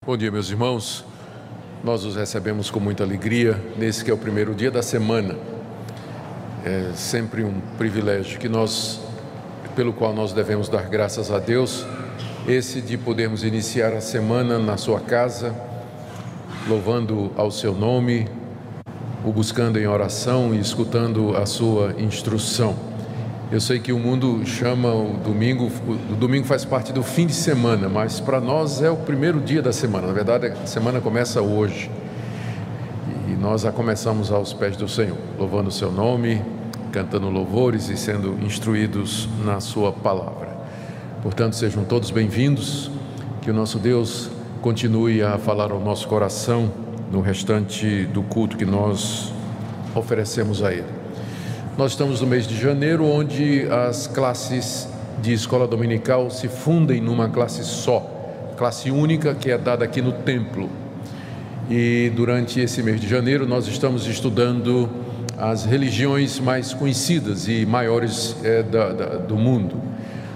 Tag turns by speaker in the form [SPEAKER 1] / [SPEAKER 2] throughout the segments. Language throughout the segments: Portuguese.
[SPEAKER 1] Bom dia, meus irmãos. Nós os recebemos com muita alegria nesse que é o primeiro dia da semana. É sempre um privilégio pelo qual nós devemos dar graças a Deus, esse de podermos iniciar a semana na sua casa, louvando ao seu nome, o buscando em oração e escutando a sua instrução. Eu sei que o mundo chama o domingo faz parte do fim de semana, mas para nós é o primeiro dia da semana. Na verdade, a semana começa hoje e nós a começamos aos pés do Senhor, louvando o seu nome, cantando louvores e sendo instruídos na sua palavra. Portanto, sejam todos bem-vindos, que o nosso Deus continue a falar ao nosso coração no restante do culto que nós oferecemos a Ele. Nós estamos no mês de janeiro, onde as classes de escola dominical se fundem numa classe só, classe única, que é dada aqui no templo. E durante esse mês de janeiro nós estamos estudando as religiões mais conhecidas e maiores do mundo.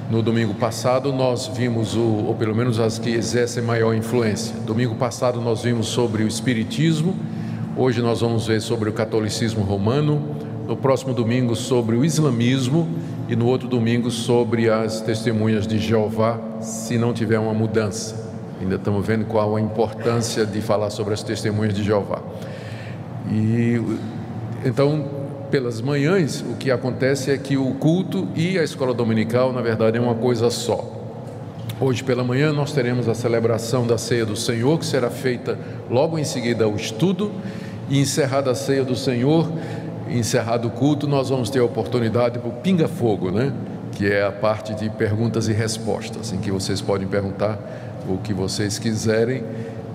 [SPEAKER 1] No domingo passado nós vimos, ou pelo menos as que exercem maior influência. Domingo passado nós vimos sobre o Espiritismo, hoje nós vamos ver sobre o catolicismo romano, no próximo domingo sobre o islamismo e no outro domingo sobre as testemunhas de Jeová, se não tiver uma mudança. Ainda estamos vendo qual a importância de falar sobre as testemunhas de Jeová. E então, pelas manhãs, o que acontece é que o culto e a escola dominical, na verdade, é uma coisa só. Hoje pela manhã nós teremos a celebração da Ceia do Senhor, que será feita logo em seguida ao estudo, e encerrada a Ceia do Senhor, encerrado o culto, nós vamos ter a oportunidade para o pinga-fogo, que é a parte de perguntas e respostas, em que vocês podem perguntar o que vocês quiserem.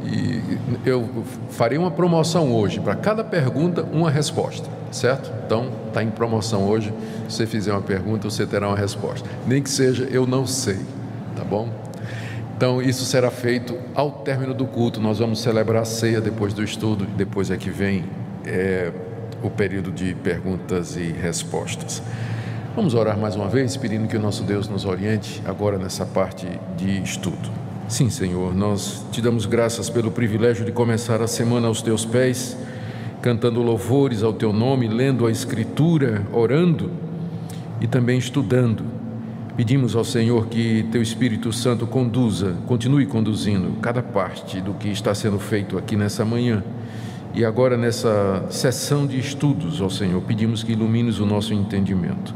[SPEAKER 1] E eu farei uma promoção hoje, para cada pergunta uma resposta, certo? Então está em promoção hoje. Se você fizer uma pergunta, você terá uma resposta, nem que seja eu não sei, tá bom? Então isso será feito ao término do culto. Nós vamos celebrar a ceia depois do estudo, depois é que vem o período de perguntas e respostas. Vamos orar mais uma vez, pedindo que o nosso Deus nos oriente agora nessa parte de estudo. Sim, Senhor, nós te damos graças pelo privilégio de começar a semana aos teus pés, cantando louvores ao teu nome, lendo a Escritura, orando e também estudando. Pedimos ao Senhor que teu Espírito Santo continue conduzindo cada parte do que está sendo feito aqui nessa manhã. E agora nessa sessão de estudos, ó Senhor, pedimos que ilumines o nosso entendimento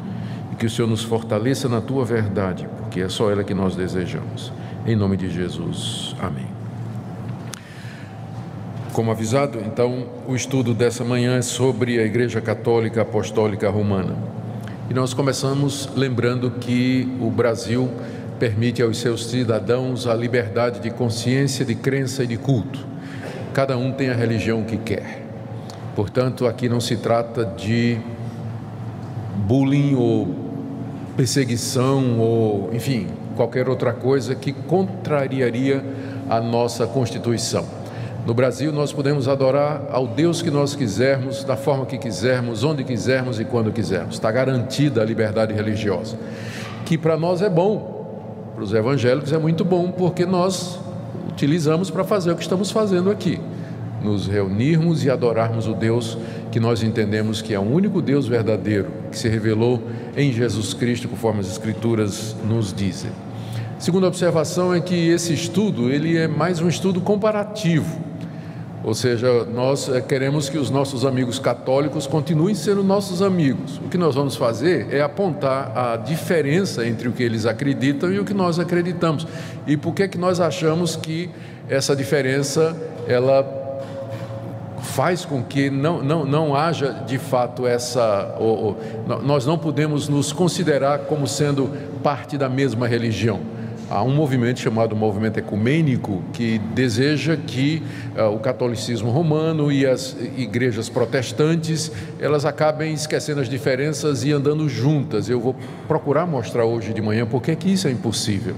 [SPEAKER 1] e que o Senhor nos fortaleça na tua verdade, porque é só ela que nós desejamos. Em nome de Jesus, amém. Como avisado, então, o estudo dessa manhã é sobre a Igreja Católica Apostólica Romana. E nós começamos lembrando que o Brasil permite aos seus cidadãos a liberdade de consciência, de crença e de culto. Cada um tem a religião que quer. Portanto, aqui não se trata de bullying ou perseguição ou, enfim, qualquer outra coisa que contrariaria a nossa Constituição. No Brasil, nós podemos adorar ao Deus que nós quisermos, da forma que quisermos, onde quisermos e quando quisermos. Está garantida a liberdade religiosa, que para nós é bom, para os evangélicos é muito bom, porque nós utilizamos para fazer o que estamos fazendo aqui, nos reunirmos e adorarmos o Deus que nós entendemos que é o único Deus verdadeiro, que se revelou em Jesus Cristo, conforme as Escrituras nos dizem. Segunda observação é que esse estudo, ele é mais um estudo comparativo, ou seja, nós queremos que os nossos amigos católicos continuem sendo nossos amigos. O que nós vamos fazer é apontar a diferença entre o que eles acreditam e o que nós acreditamos. E por que nós achamos que essa diferença, ela faz com que não haja de fato nós não podemos nos considerar como sendo parte da mesma religião. Há um movimento chamado Movimento Ecumênico que deseja que o catolicismo romano e as igrejas protestantes, elas acabem esquecendo as diferenças e andando juntas. Eu vou procurar mostrar hoje de manhã por que isso é impossível.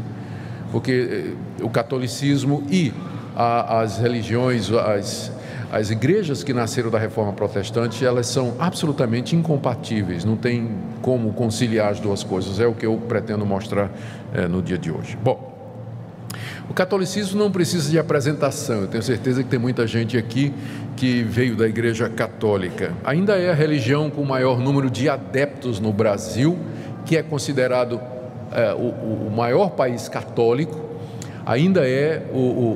[SPEAKER 1] Porque o catolicismo e as religiões, as igrejas que nasceram da Reforma Protestante, elas são absolutamente incompatíveis, não tem como conciliar as duas coisas, é o que eu pretendo mostrar no dia de hoje. Bom, O catolicismo não precisa de apresentação, eu tenho certeza que tem muita gente aqui que veio da Igreja Católica. Ainda é a religião com o maior número de adeptos no Brasil, que é considerado o maior país católico, ainda é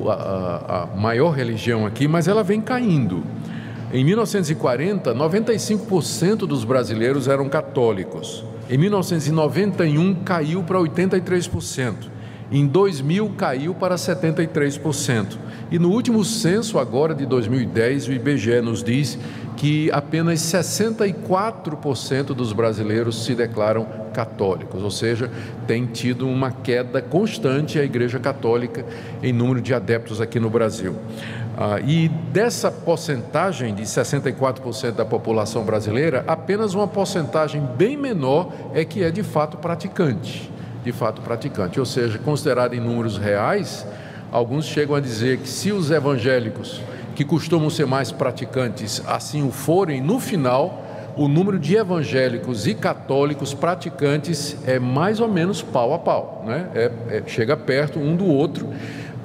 [SPEAKER 1] a maior religião aqui, mas ela vem caindo. Em 1940, 95% dos brasileiros eram católicos. Em 1991, caiu para 83%. Em 2000, caiu para 73%. E no último censo, agora de 2010, o IBGE nos diz que apenas 64% dos brasileiros se declaram católicos, ou seja, tem tido uma queda constante a Igreja Católica em número de adeptos aqui no Brasil. E dessa porcentagem de 64% da população brasileira, apenas uma porcentagem bem menor é que é de fato praticante. Ou seja, considerado em números reais, alguns chegam a dizer que se os evangélicos, que costumam ser mais praticantes, assim o forem, no final, o número de evangélicos e católicos praticantes é mais ou menos pau a pau, né? Chega perto um do outro,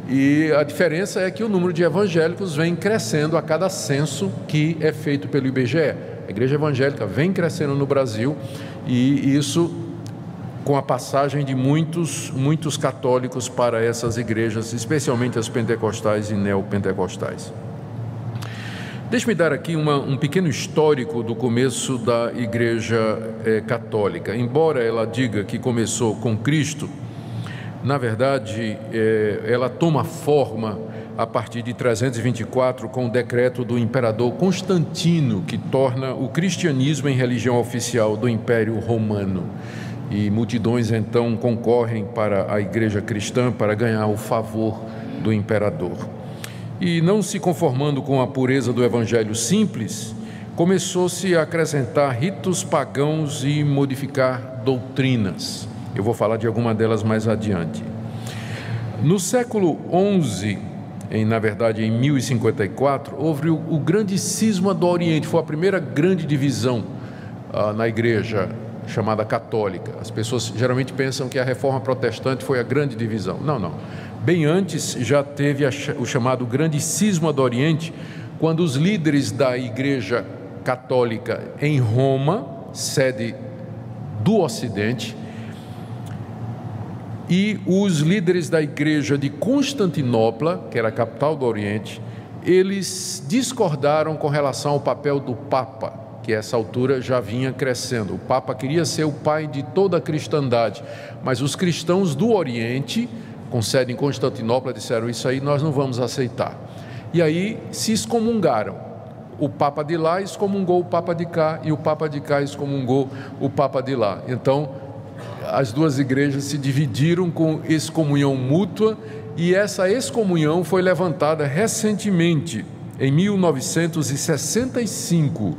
[SPEAKER 1] e a diferença é que o número de evangélicos vem crescendo a cada censo que é feito pelo IBGE. A igreja evangélica vem crescendo no Brasil, e isso com a passagem de muitos católicos para essas igrejas, especialmente as pentecostais e neopentecostais. Deixe-me dar aqui um pequeno histórico do começo da Igreja Católica. Embora ela diga que começou com Cristo, na verdade, ela toma forma a partir de 324, com o decreto do imperador Constantino, que torna o cristianismo em religião oficial do Império Romano. E multidões então concorrem para a igreja cristã para ganhar o favor do imperador. E não se conformando com a pureza do evangelho simples, começou-se a acrescentar ritos pagãos e modificar doutrinas. Eu vou falar de alguma delas mais adiante. No século XI, na verdade em 1054, houve o grande cisma do Oriente. Foi a primeira grande divisão na igreja chamada católica. As pessoas geralmente pensam que a reforma protestante foi a grande divisão. Não. Bem antes já teve o chamado grande cisma do Oriente, quando os líderes da igreja católica em Roma, sede do Ocidente, e os líderes da igreja de Constantinopla, que era a capital do Oriente, eles discordaram com relação ao papel do Papa, que a essa altura já vinha crescendo. O Papa queria ser o pai de toda a cristandade, mas os cristãos do Oriente, com sede em Constantinopla, disseram: isso aí nós não vamos aceitar. E aí se excomungaram. O Papa de lá excomungou o Papa de cá, e o Papa de cá excomungou o Papa de lá. Então, as duas igrejas se dividiram com excomunhão mútua, e essa excomunhão foi levantada recentemente, em 1965.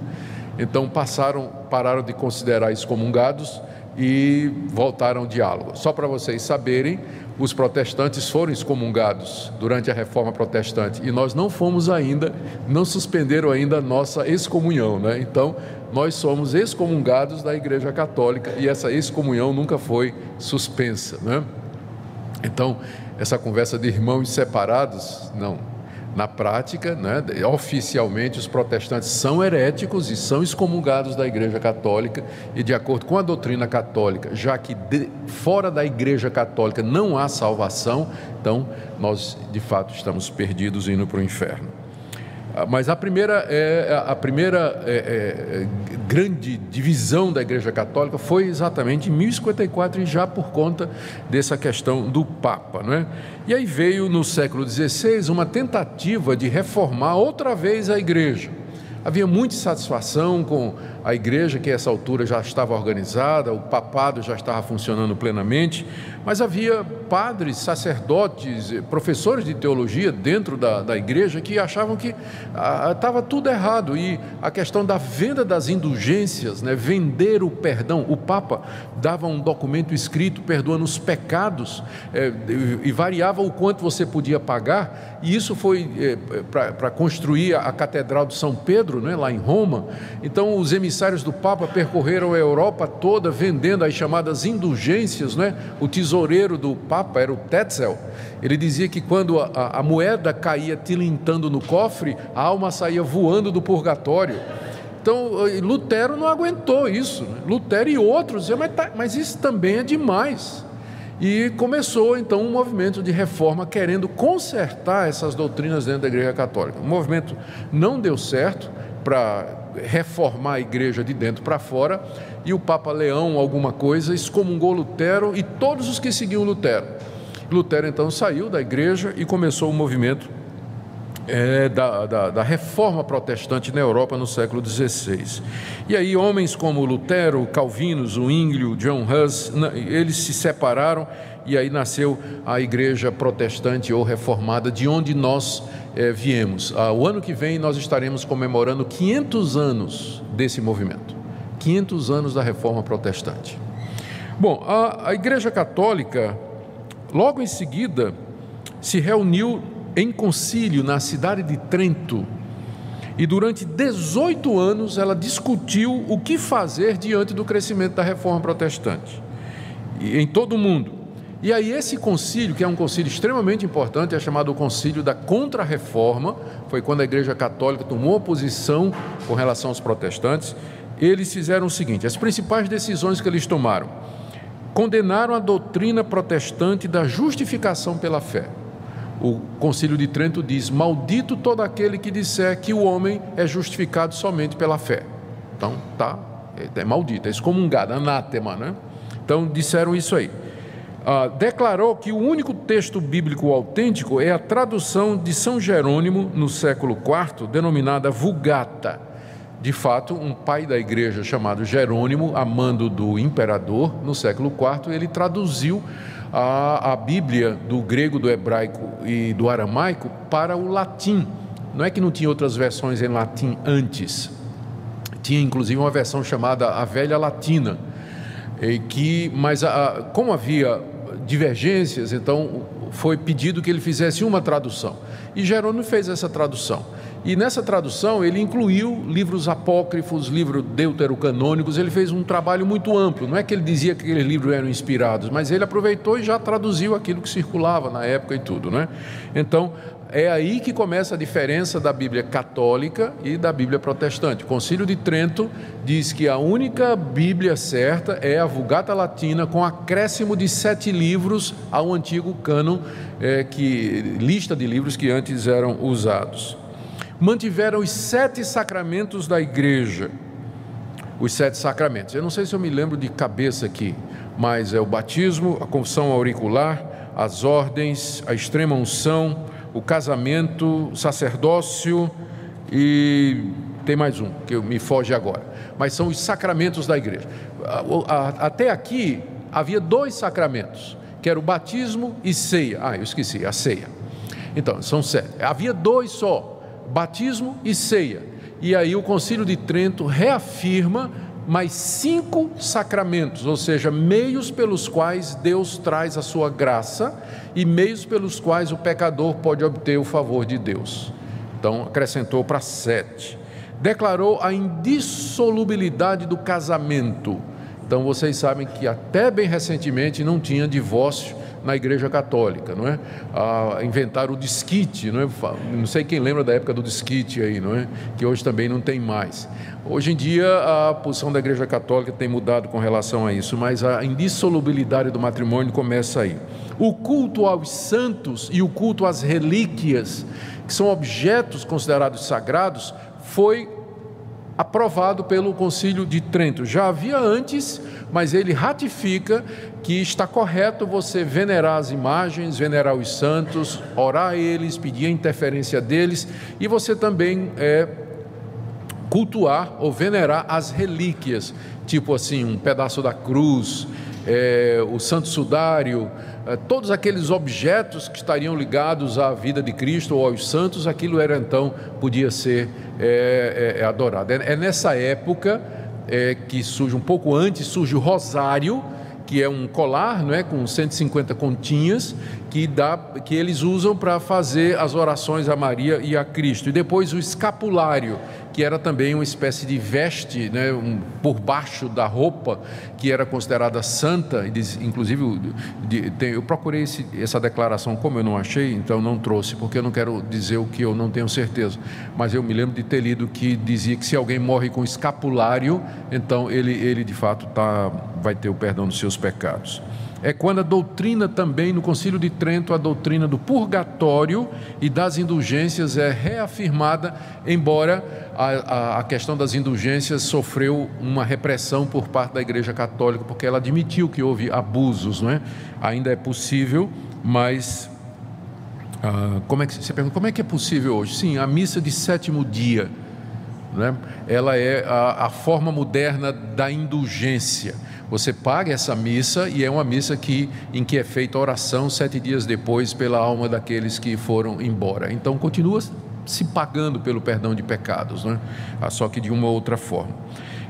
[SPEAKER 1] Então pararam de considerar excomungados e voltaram ao diálogo. Só para vocês saberem, os protestantes foram excomungados durante a Reforma Protestante, e nós não fomos ainda, não suspenderam ainda a nossa excomunhão, né? Então, nós somos excomungados da Igreja Católica, e essa excomunhão nunca foi suspensa, né? Então, essa conversa de irmãos separados, não. Na prática, né, oficialmente, os protestantes são heréticos e são excomungados da Igreja Católica, e de acordo com a doutrina católica, já que fora da Igreja Católica não há salvação, então nós de fato estamos perdidos indo para o inferno. Mas a primeira grande divisão da Igreja Católica foi exatamente em 1054, e já por conta dessa questão do Papa, né? E aí veio no século XVI uma tentativa de reformar outra vez a Igreja. Havia muita insatisfação com a igreja, que a essa altura já estava organizada, o papado já estava funcionando plenamente, mas havia padres, sacerdotes, professores de teologia dentro da igreja que achavam que estava tudo errado, e a questão da venda das indulgências, né, vender o perdão. O Papa dava um documento escrito perdoando os pecados, e variava o quanto você podia pagar, e isso foi para construir a Catedral de São Pedro. Pedro, né, lá em Roma. Então os emissários do Papa percorreram a Europa toda vendendo as chamadas indulgências, né? O tesoureiro do Papa era o Tetzel. Ele dizia que quando a moeda caía tilintando no cofre, a alma saía voando do purgatório. Então Lutero não aguentou isso, né? Lutero e outros diziam, mas isso também é demais. E começou então um movimento de reforma querendo consertar essas doutrinas dentro da Igreja Católica. O movimento não deu certo para reformar a igreja de dentro para fora, e o Papa Leão alguma coisa excomungou Lutero e todos os que seguiam Lutero. Lutero então saiu da igreja e começou o movimento da reforma protestante na Europa no século XVI. E aí homens como Lutero, Calvino, Zwinglio, John Huss, eles se separaram e aí nasceu a igreja protestante ou reformada, de onde nós viemos. O ano que vem nós estaremos comemorando 500 anos desse movimento, 500 anos da reforma protestante. Bom, a Igreja Católica, logo em seguida, se reuniu em concílio na cidade de Trento, e durante 18 anos ela discutiu o que fazer diante do crescimento da reforma protestante em todo o mundo. E aí esse concílio, que é um concílio extremamente importante, é chamado o Concílio da Contra-Reforma, foi quando a Igreja Católica tomou posição com relação aos protestantes. Eles fizeram o seguinte: as principais decisões que eles tomaram: condenaram a doutrina protestante da justificação pela fé. O Concílio de Trento diz: maldito todo aquele que disser que o homem é justificado somente pela fé. Então, é maldito, é excomungado, anátema, né? Então, disseram isso aí. Declarou que o único texto bíblico autêntico é a tradução de São Jerônimo, no século IV, denominada Vulgata. De fato, um pai da igreja chamado Jerônimo, a mando do imperador, no século IV, ele traduziu a Bíblia do grego, do hebraico e do aramaico para o latim. Não é que não tinha outras versões em latim antes, tinha inclusive uma versão chamada a Velha Latina, mas como havia divergências, então foi pedido que ele fizesse uma tradução, e Jerônimo fez essa tradução. E nessa tradução ele incluiu livros apócrifos, livros deuterocanônicos. Ele fez um trabalho muito amplo. Não é que ele dizia que aqueles livros eram inspirados, mas ele aproveitou e já traduziu aquilo que circulava na época e tudo, né? Então é aí que começa a diferença da Bíblia católica e da Bíblia protestante. O Concílio de Trento diz que a única Bíblia certa é a Vulgata Latina, com acréscimo de 7 livros ao antigo cânon, lista de livros que antes eram usados. Mantiveram os 7 sacramentos da igreja. Os 7 sacramentos, eu não sei se eu me lembro de cabeça aqui, mas é o batismo, a confissão auricular, as ordens, a extrema unção, o casamento, o sacerdócio, e tem mais um que me foge agora, mas são os sacramentos da igreja. Até aqui havia 2 sacramentos, que era o batismo e ceia. Eu esqueci, a ceia. Então, são 7. Havia 2 só, batismo e ceia. E aí o Concílio de Trento reafirma mais 5 sacramentos, ou seja, meios pelos quais Deus traz a sua graça e meios pelos quais o pecador pode obter o favor de Deus. Então acrescentou para 7. Declarou a indissolubilidade do casamento. Então vocês sabem que até bem recentemente não tinha divórcio na Igreja Católica, não é? Inventaram o desquite, não é? Não sei quem lembra da época do desquite aí, não é? Que hoje também não tem mais. Hoje em dia a posição da Igreja Católica tem mudado com relação a isso, mas a indissolubilidade do matrimônio começa aí. O culto aos santos e o culto às relíquias, que são objetos considerados sagrados, foi aprovado pelo Concílio de Trento. Já havia antes, mas ele ratifica que está correto você venerar as imagens, venerar os santos, orar a eles, pedir a interferência deles, e você também cultuar ou venerar as relíquias, tipo assim, um pedaço da cruz, o santo sudário, todos aqueles objetos que estariam ligados à vida de Cristo ou aos santos, aquilo era então, podia ser adorado. É nessa época que surge, um pouco antes, surge o rosário, que é um colar, não é, com 150 continhas, que eles usam para fazer as orações a Maria e a Cristo. E depois o escapulário, que era também uma espécie de veste, né, por baixo da roupa, que era considerada santa. Inclusive, eu procurei essa declaração, como eu não achei, então não trouxe, porque eu não quero dizer o que eu não tenho certeza. Mas eu me lembro de ter lido que dizia que se alguém morre com escapulário, então ele de fato vai ter o perdão dos seus pecados. É quando a doutrina também, no Concílio de Trento, a doutrina do purgatório e das indulgências é reafirmada, embora a questão das indulgências sofreu uma repressão por parte da Igreja Católica, porque ela admitiu que houve abusos, não é? Ainda é possível, mas você pergunta, como é que é possível hoje? Sim, a missa de sétimo dia, né? Ela é a forma moderna da indulgência. Você paga essa missa e é uma missa em que é feita oração 7 dias depois pela alma daqueles que foram embora. Então continua se pagando pelo perdão de pecados, né? Só que de uma outra forma.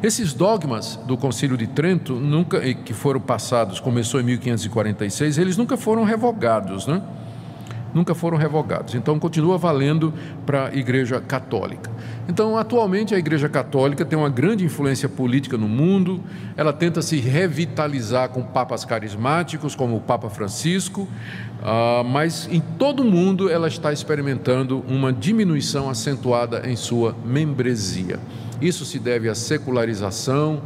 [SPEAKER 1] Esses dogmas do Concílio de Trento, que foram passados, começou em 1546, eles nunca foram revogados, né? Nunca foram revogados, então continua valendo para a Igreja Católica. Então, atualmente a Igreja Católica tem uma grande influência política no mundo, ela tenta se revitalizar com papas carismáticos, como o Papa Francisco, mas em todo o mundo ela está experimentando uma diminuição acentuada em sua membresia. Isso se deve à secularização.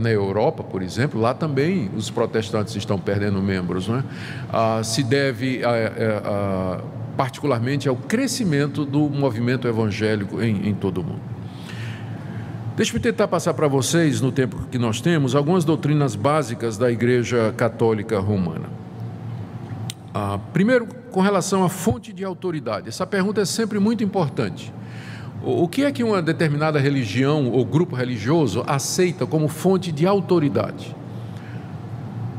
[SPEAKER 1] Na Europa, por exemplo, lá também os protestantes estão perdendo membros, não é? Se deve particularmente ao crescimento do movimento evangélico em todo o mundo. Deixa eu tentar passar para vocês, no tempo que nós temos, algumas doutrinas básicas da Igreja Católica Romana. Primeiro, com relação à fonte de autoridade. Essa pergunta é sempre muito importante. O que é que uma determinada religião ou grupo religioso aceita como fonte de autoridade?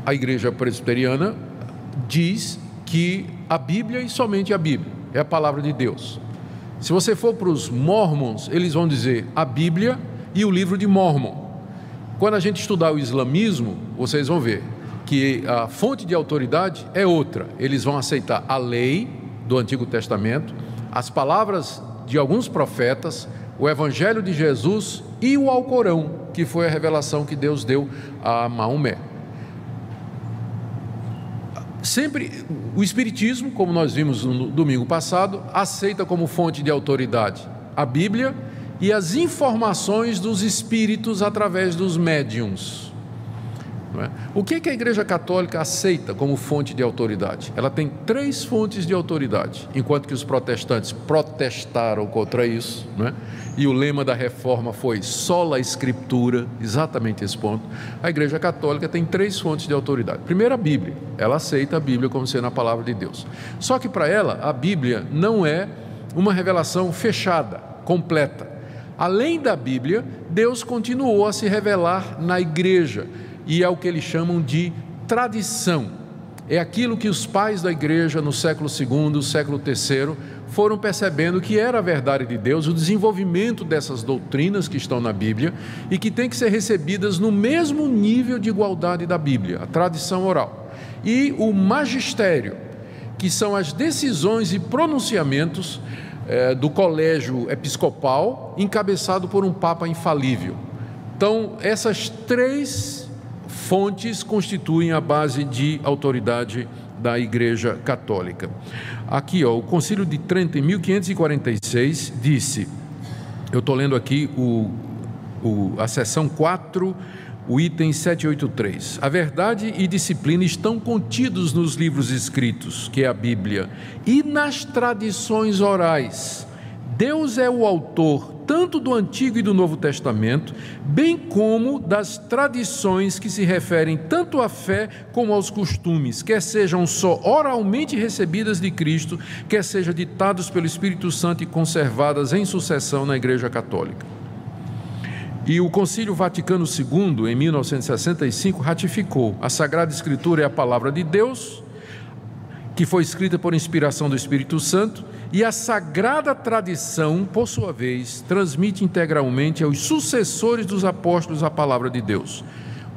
[SPEAKER 1] A Igreja Presbiteriana diz que a Bíblia e somente a Bíblia é a palavra de Deus. Se você for para os Mormons, eles vão dizer a Bíblia e o livro de Mormon. Quando a gente estudar o islamismo, vocês vão ver que a fonte de autoridade é outra. Eles vão aceitar a lei do Antigo Testamento, as palavras de alguns profetas, o Evangelho de Jesus e o Alcorão, que foi a revelação que Deus deu a Maomé. Sempre o Espiritismo, como nós vimos no domingo passado, aceita como fonte de autoridade a Bíblia e as informações dos espíritos através dos médiuns. Não é? O que a Igreja Católica aceita como fonte de autoridade? Ela tem 3 fontes de autoridade, enquanto que os protestantes protestaram contra isso, não é? E o lema da reforma foi sola escritura, exatamente esse ponto. A Igreja Católica tem 3 fontes de autoridade. Primeiro, a Bíblia. Ela aceita a Bíblia como sendo a palavra de Deus. Só que para ela, a Bíblia não é uma revelação fechada, completa. Além da Bíblia, Deus continuou a se revelar na Igreja, e é o que eles chamam de tradição. É aquilo que os pais da igreja no século II, século III, foram percebendo que era a verdade de Deus, o desenvolvimento dessas doutrinas que estão na Bíblia e que tem que ser recebidas no mesmo nível de igualdade da Bíblia, a tradição oral. E o magistério, que são as decisões e pronunciamentos do colégio episcopal, encabeçado por um papa infalível. Então, essas 3 fontes constituem a base de autoridade da Igreja Católica. Aqui, o Concílio de Trento, em 1546, disse, eu estou lendo aqui a seção 4, o item 783. A verdade e disciplina estão contidos nos livros escritos, que é a Bíblia, e nas tradições orais. Deus é o autor tanto do Antigo e do Novo Testamento, bem como das tradições que se referem tanto à fé como aos costumes, quer sejam só oralmente recebidas de Cristo, quer sejam ditados pelo Espírito Santo e conservadas em sucessão na Igreja Católica. E o Concílio Vaticano II, em 1965, ratificou: a Sagrada Escritura é a palavra de Deus, que foi escrita por inspiração do Espírito Santo, e a sagrada tradição, por sua vez, transmite integralmente aos sucessores dos apóstolos a palavra de Deus.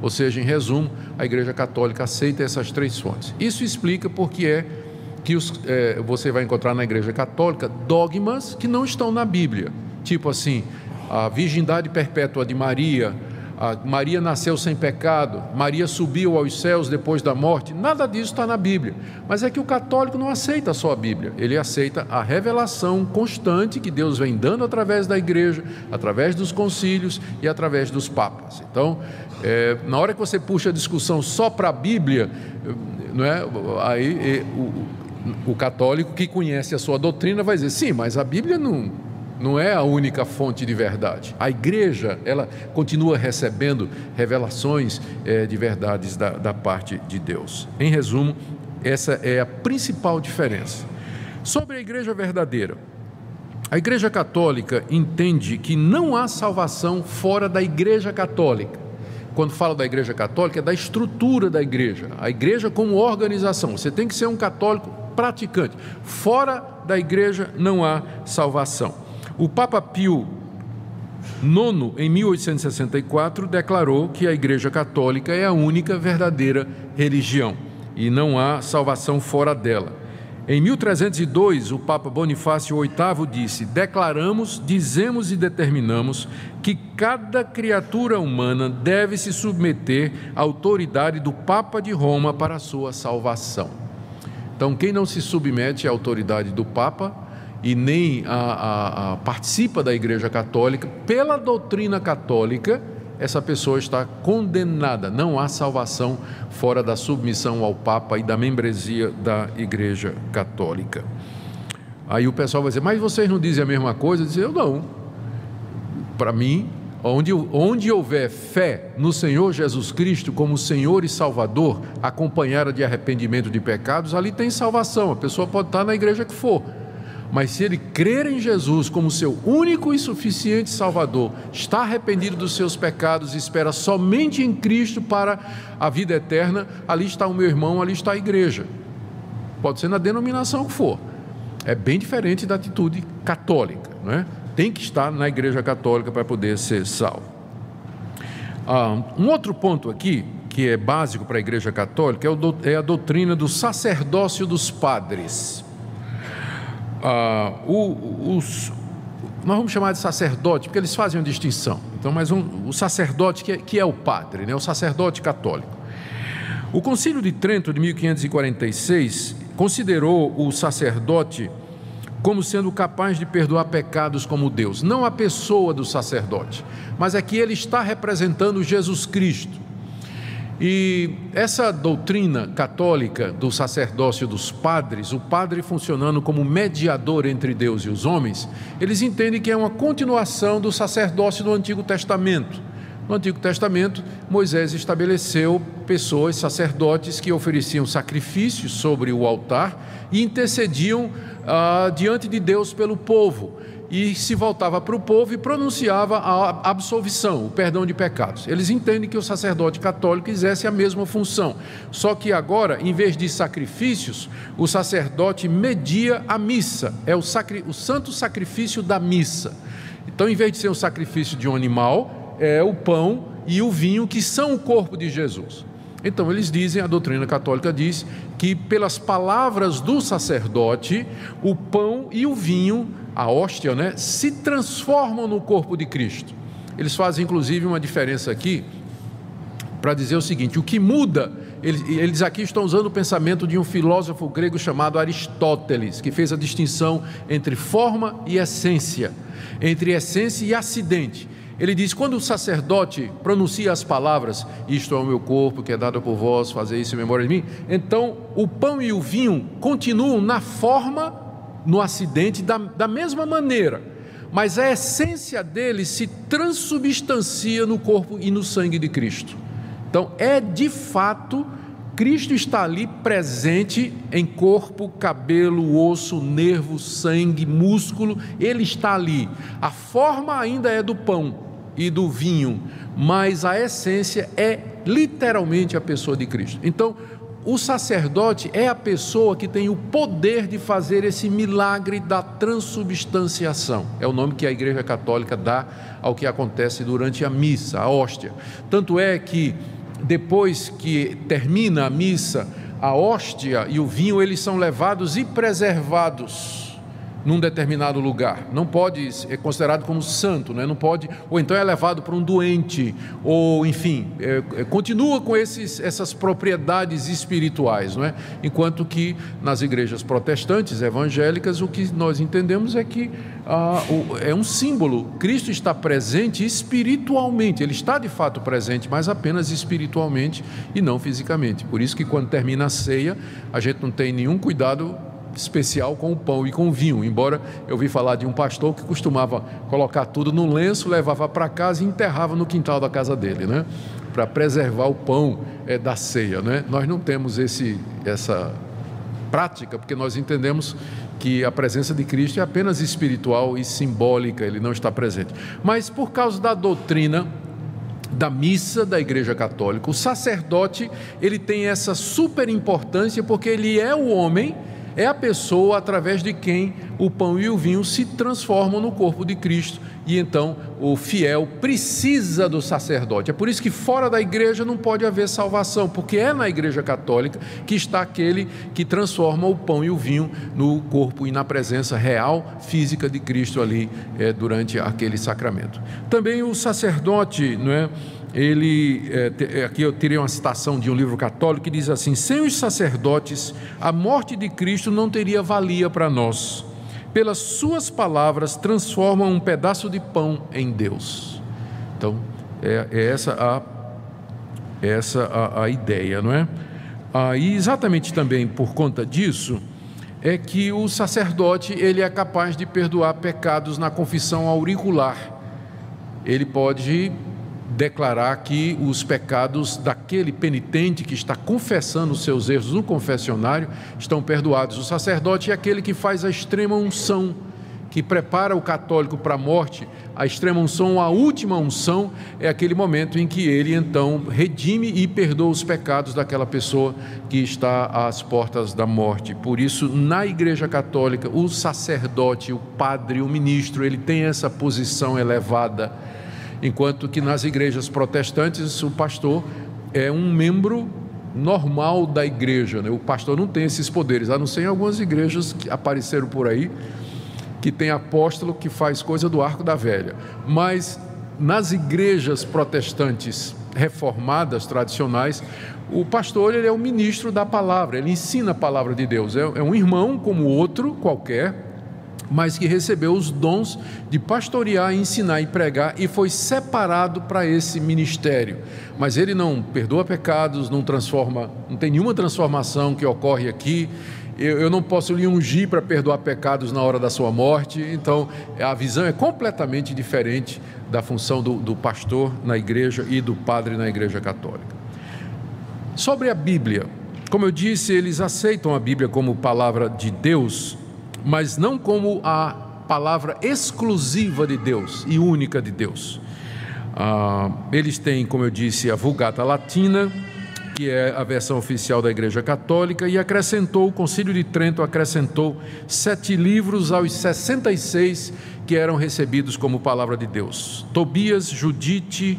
[SPEAKER 1] Ou seja, em resumo, a Igreja Católica aceita essas 3 fontes. Isso explica porque que você vai encontrar na Igreja Católica dogmas que não estão na Bíblia, tipo assim, a virgindade perpétua de Maria, Maria nasceu sem pecado, Maria subiu aos céus depois da morte. Nada disso está na Bíblia. Mas é que o católico não aceita só a Bíblia, ele aceita a revelação constante que Deus vem dando através da igreja, através dos concílios e através dos papas. Então, na hora que você puxa a discussão só para a Bíblia, não é? Aí o católico que conhece a sua doutrina vai dizer, sim, mas a Bíblia não é a única fonte de verdade. A igreja, ela continua recebendo revelações de verdades da parte de Deus. Em resumo, essa é a principal diferença. Sobre a igreja verdadeira, a igreja católica entende que não há salvação fora da igreja católica. Quando falo da igreja católica, é da estrutura da igreja. A igreja como organização. Você tem que ser um católico praticante. Fora da igreja não há salvação. O Papa Pio IX, em 1864, declarou que a Igreja Católica é a única verdadeira religião e não há salvação fora dela. Em 1302, o Papa Bonifácio VIII disse: declaramos, dizemos e determinamos que cada criatura humana deve se submeter à autoridade do Papa de Roma para a sua salvação. Então, quem não se submete à autoridade do Papa e nem participa da Igreja Católica, pela doutrina católica, essa pessoa está condenada. Não há salvação fora da submissão ao Papa e da membresia da Igreja Católica. Aí o pessoal vai dizer, mas vocês não dizem a mesma coisa? Eu dizer, eu não. Para mim, onde houver fé no Senhor Jesus Cristo como Senhor e Salvador, acompanhada de arrependimento de pecados, ali tem salvação. A pessoa pode estar na igreja que for, mas se ele crer em Jesus como seu único e suficiente Salvador, está arrependido dos seus pecados e espera somente em Cristo para a vida eterna, ali está o meu irmão, ali está a igreja. Pode ser na denominação que for. É bem diferente da atitude católica, não é? Tem que estar na igreja católica para poder ser salvo. Um outro ponto aqui, que é básico para a igreja católica, é a doutrina do sacerdócio dos padres. Nós vamos chamar de sacerdote, porque eles fazem uma distinção. Então, o sacerdote que é o padre, né? O sacerdote católico. O Concílio de Trento, de 1546, considerou o sacerdote como sendo capaz de perdoar pecados como Deus. Não a pessoa do sacerdote, mas é que ele está representando Jesus Cristo. E essa doutrina católica do sacerdócio dos padres, o padre funcionando como mediador entre Deus e os homens, eles entendem que é uma continuação do sacerdócio do Antigo Testamento. No Antigo Testamento, Moisés estabeleceu pessoas, sacerdotes, que ofereciam sacrifícios sobre o altar e intercediam diante de Deus pelo povo. E se voltava para o povo e pronunciava a absolvição, o perdão de pecados. Eles entendem que o sacerdote católico exerce a mesma função, só que agora, em vez de sacrifícios, o sacerdote media a missa, é o santo sacrifício da missa. Então, em vez de ser o sacrifício de um animal, é o pão e o vinho, que são o corpo de Jesus. Então eles dizem, a doutrina católica diz, que pelas palavras do sacerdote, o pão e o vinho, a hóstia, né, se transformam no corpo de Cristo. Eles fazem inclusive uma diferença aqui, para dizer o seguinte, o que muda, eles aqui estão usando o pensamento de um filósofo grego chamado Aristóteles, que fez a distinção entre forma e essência, entre essência e acidente. Ele diz, quando o sacerdote pronuncia as palavras, isto é o meu corpo que é dado por vós, fazer isso em memória de mim, então o pão e o vinho continuam na forma, no acidente, da mesma maneira, mas a essência deles se transubstancia no corpo e no sangue de Cristo. Então de fato, Cristo está ali presente em corpo, cabelo, osso, nervo, sangue, músculo, ele está ali. A forma ainda é do pão e do vinho, mas a essência é literalmente a pessoa de Cristo. Então, o sacerdote é a pessoa que tem o poder de fazer esse milagre da transubstanciação. É o nome que a Igreja Católica dá ao que acontece durante a missa, a hóstia. Tanto é que depois que termina a missa, a hóstia e o vinho, eles são levados e preservados num determinado lugar. Não pode, é considerado como santo, né? Não pode, ou então é levado para um doente, ou enfim, continua com essas propriedades espirituais, não é? Enquanto que nas igrejas protestantes, evangélicas, o que nós entendemos é que é um símbolo. Cristo está presente espiritualmente, Ele está de fato presente, mas apenas espiritualmente e não fisicamente. Por isso que quando termina a ceia, a gente não tem nenhum cuidado especial com o pão e com o vinho, embora eu ouvi falar de um pastor que costumava colocar tudo num lenço, levava para casa e enterrava no quintal da casa dele, né? Para preservar o pão da ceia, né? Nós não temos essa prática, porque nós entendemos que a presença de Cristo é apenas espiritual e simbólica, Ele não está presente. Mas por causa da doutrina da missa da Igreja Católica, o sacerdote, ele tem essa super importância, porque ele é o homem, é a pessoa através de quem o pão e o vinho se transformam no corpo de Cristo, e então o fiel precisa do sacerdote. É por isso que fora da igreja não pode haver salvação, porque é na Igreja Católica que está aquele que transforma o pão e o vinho no corpo e na presença real, física de Cristo ali durante aquele sacramento. Também o sacerdote, não é? Aqui eu tirei uma citação de um livro católico que diz assim: sem os sacerdotes, a morte de Cristo não teria valia para nós. Pelas suas palavras, transformam um pedaço de pão em Deus. Então, essa a ideia, não é? E exatamente também por conta disso, é que o sacerdote, ele é capaz de perdoar pecados na confissão auricular. Ele pode declarar que os pecados daquele penitente que está confessando os seus erros no confessionário estão perdoados. O sacerdote é aquele que faz a extrema unção, que prepara o católico para a morte. A extrema unção, a última unção, é aquele momento em que ele então redime e perdoa os pecados daquela pessoa que está às portas da morte. Por isso, na Igreja Católica, o sacerdote, o padre, o ministro, ele tem essa posição elevada, enquanto que nas igrejas protestantes o pastor é um membro normal da igreja, né? O pastor não tem esses poderes, a não ser em algumas igrejas que apareceram por aí, que tem apóstolo que faz coisa do arco da velha. Mas nas igrejas protestantes reformadas, tradicionais, o pastor, ele é o ministro da palavra, ele ensina a palavra de Deus, é um irmão como outro qualquer, mas que recebeu os dons de pastorear, ensinar e pregar, e foi separado para esse ministério. Mas ele não perdoa pecados, não transforma, não tem nenhuma transformação que ocorre aqui. Eu não posso lhe ungir para perdoar pecados na hora da sua morte. Então a visão é completamente diferente da função do pastor na igreja e do padre na Igreja Católica. Sobre a Bíblia, como eu disse, eles aceitam a Bíblia como palavra de Deus, mas não como a palavra exclusiva de Deus e única de Deus. Eles têm, como eu disse, a Vulgata Latina, que é a versão oficial da Igreja Católica, e o Concílio de Trento acrescentou 7 livros aos 66 que eram recebidos como palavra de Deus: Tobias, Judite,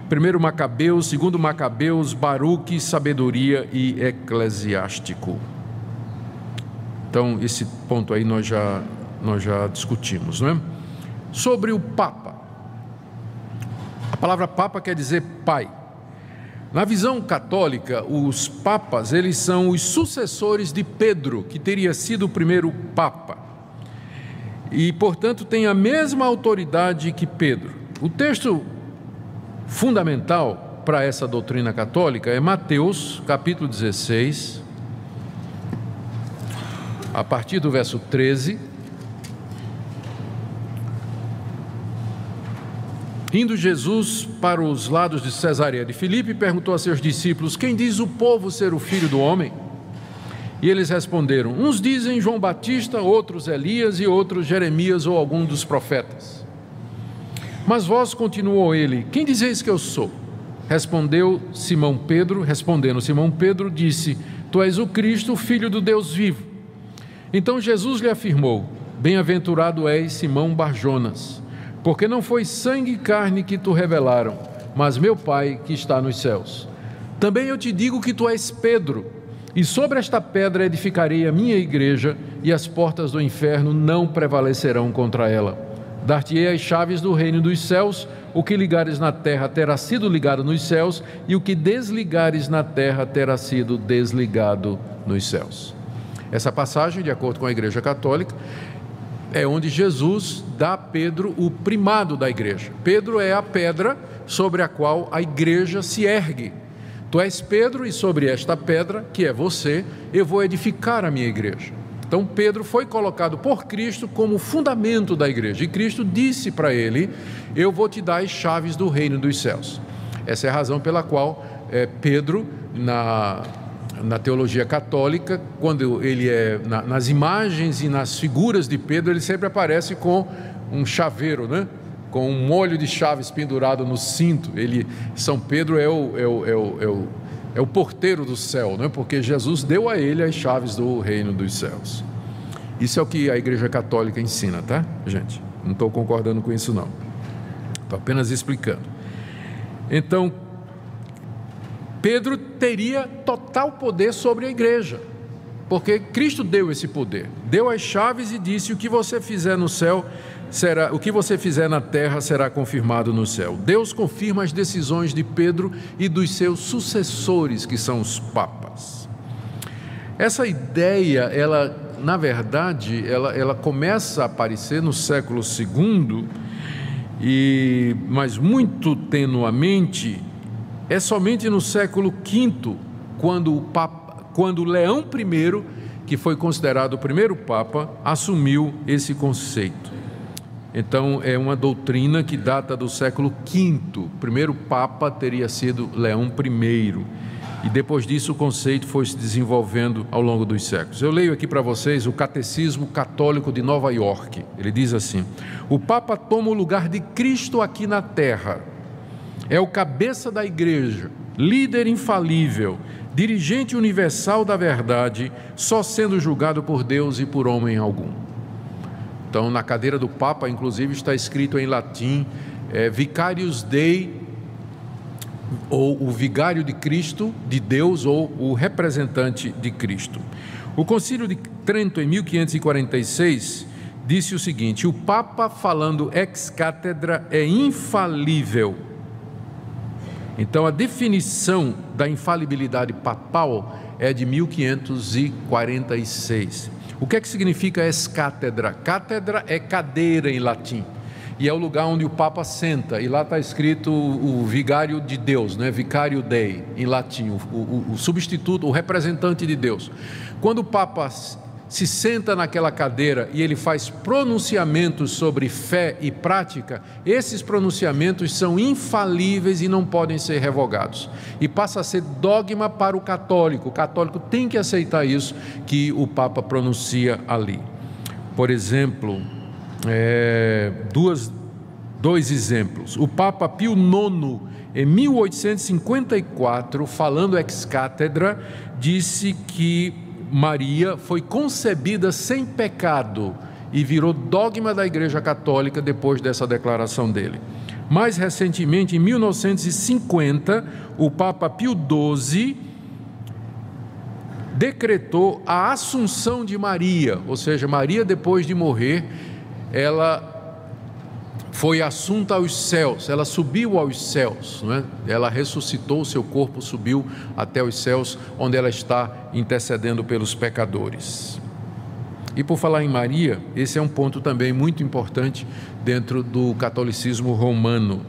[SPEAKER 1] 1 Macabeus, 2 Macabeus, Baruque, Sabedoria e Eclesiástico. Então, esse ponto aí nós já discutimos, não é? Sobre o Papa. A palavra Papa quer dizer pai. Na visão católica, os papas, eles são os sucessores de Pedro, que teria sido o primeiro Papa. E, portanto, tem a mesma autoridade que Pedro. O texto fundamental para essa doutrina católica é Mateus, capítulo 16, a partir do verso 13. Indo Jesus para os lados de Cesareia de Filipe, perguntou a seus discípulos: quem diz o povo ser o Filho do Homem? E eles responderam: uns dizem João Batista, outros Elias e outros Jeremias ou algum dos profetas. Mas vós, continuou ele, quem dizeis que eu sou? Respondendo Simão Pedro, disse: tu és o Cristo, o Filho do Deus vivo. Então Jesus lhe afirmou: bem-aventurado és, Simão Barjonas, porque não foi sangue e carne que te revelaram, mas meu Pai que está nos céus. Também eu te digo que tu és Pedro, E sobre esta pedra edificarei a minha igreja, e as portas do inferno não prevalecerão contra ela. Dar-te-ei as chaves do reino dos céus. O que ligares na terra terá sido ligado nos céus, e o que desligares na terra terá sido desligado nos céus. Essa passagem, de acordo com a Igreja Católica, é onde Jesus dá a Pedro o primado da igreja. Pedro é a pedra sobre a qual a igreja se ergue. Tu és Pedro, e sobre esta pedra, que é você, eu vou edificar a minha igreja. Então Pedro foi colocado por Cristo como fundamento da igreja, e Cristo disse para ele: eu vou te dar as chaves do reino dos céus. Essa é a razão pela qual Pedro, na teologia católica, quando ele nas imagens e nas figuras de Pedro, ele sempre aparece com um chaveiro, né? Com um molho de chaves pendurado no cinto. São Pedro é o porteiro do céu, né? Porque Jesus deu a ele as chaves do reino dos céus. Isso é o que a Igreja Católica ensina, tá, gente? Não estou concordando com isso, não. Estou apenas explicando. Então, Pedro teria total poder sobre a igreja, porque Cristo deu esse poder, deu as chaves e disse: o que você fizer no céu será, o que você fizer na terra será confirmado no céu. Deus confirma as decisões de Pedro e dos seus sucessores, que são os papas. Essa ideia, ela, na verdade, ela começa a aparecer no século II, mas muito tenuamente. É somente no século V, quando Leão I, que foi considerado o primeiro Papa, assumiu esse conceito. Então, é uma doutrina que data do século V. O primeiro Papa teria sido Leão I. E depois disso o conceito foi se desenvolvendo ao longo dos séculos. Eu leio aqui para vocês o Catecismo Católico de Nova York. Ele diz assim: o Papa toma o lugar de Cristo aqui na terra. É o cabeça da igreja, líder infalível, dirigente universal da verdade, só sendo julgado por Deus e por homem algum. Então, na cadeira do Papa, inclusive, está escrito em latim, Vicarius Dei, ou o vigário de Cristo, de Deus, ou o representante de Cristo. O Concílio de Trento, em 1546, disse o seguinte: o Papa, falando ex cátedra, é infalível. Então, a definição da infalibilidade papal é de 1546. O que é que significa ex cátedra? Cátedra é cadeira em latim, e é o lugar onde o Papa senta, e lá está escrito o vigário de Deus, né? Vicario Dei, em latim, o substituto, o representante de Deus. Quando o Papa se senta naquela cadeira e ele faz pronunciamentos sobre fé e prática, esses pronunciamentos são infalíveis e não podem ser revogados, e passa a ser dogma para o católico. O católico tem que aceitar isso que o Papa pronuncia ali. Por exemplo, dois exemplos. O Papa Pio IX, em 1854, falando ex cátedra, disse que Maria foi concebida sem pecado, e virou dogma da Igreja Católica depois dessa declaração dele. Mais recentemente, em 1950, o Papa Pio XII decretou a assunção de Maria, ou seja, Maria, depois de morrer, ela foi assunta aos céus, ela subiu aos céus, não é? Ela ressuscitou, seu corpo subiu até os céus, onde ela está intercedendo pelos pecadores. E por falar em Maria, esse é um ponto também muito importante dentro do catolicismo romano.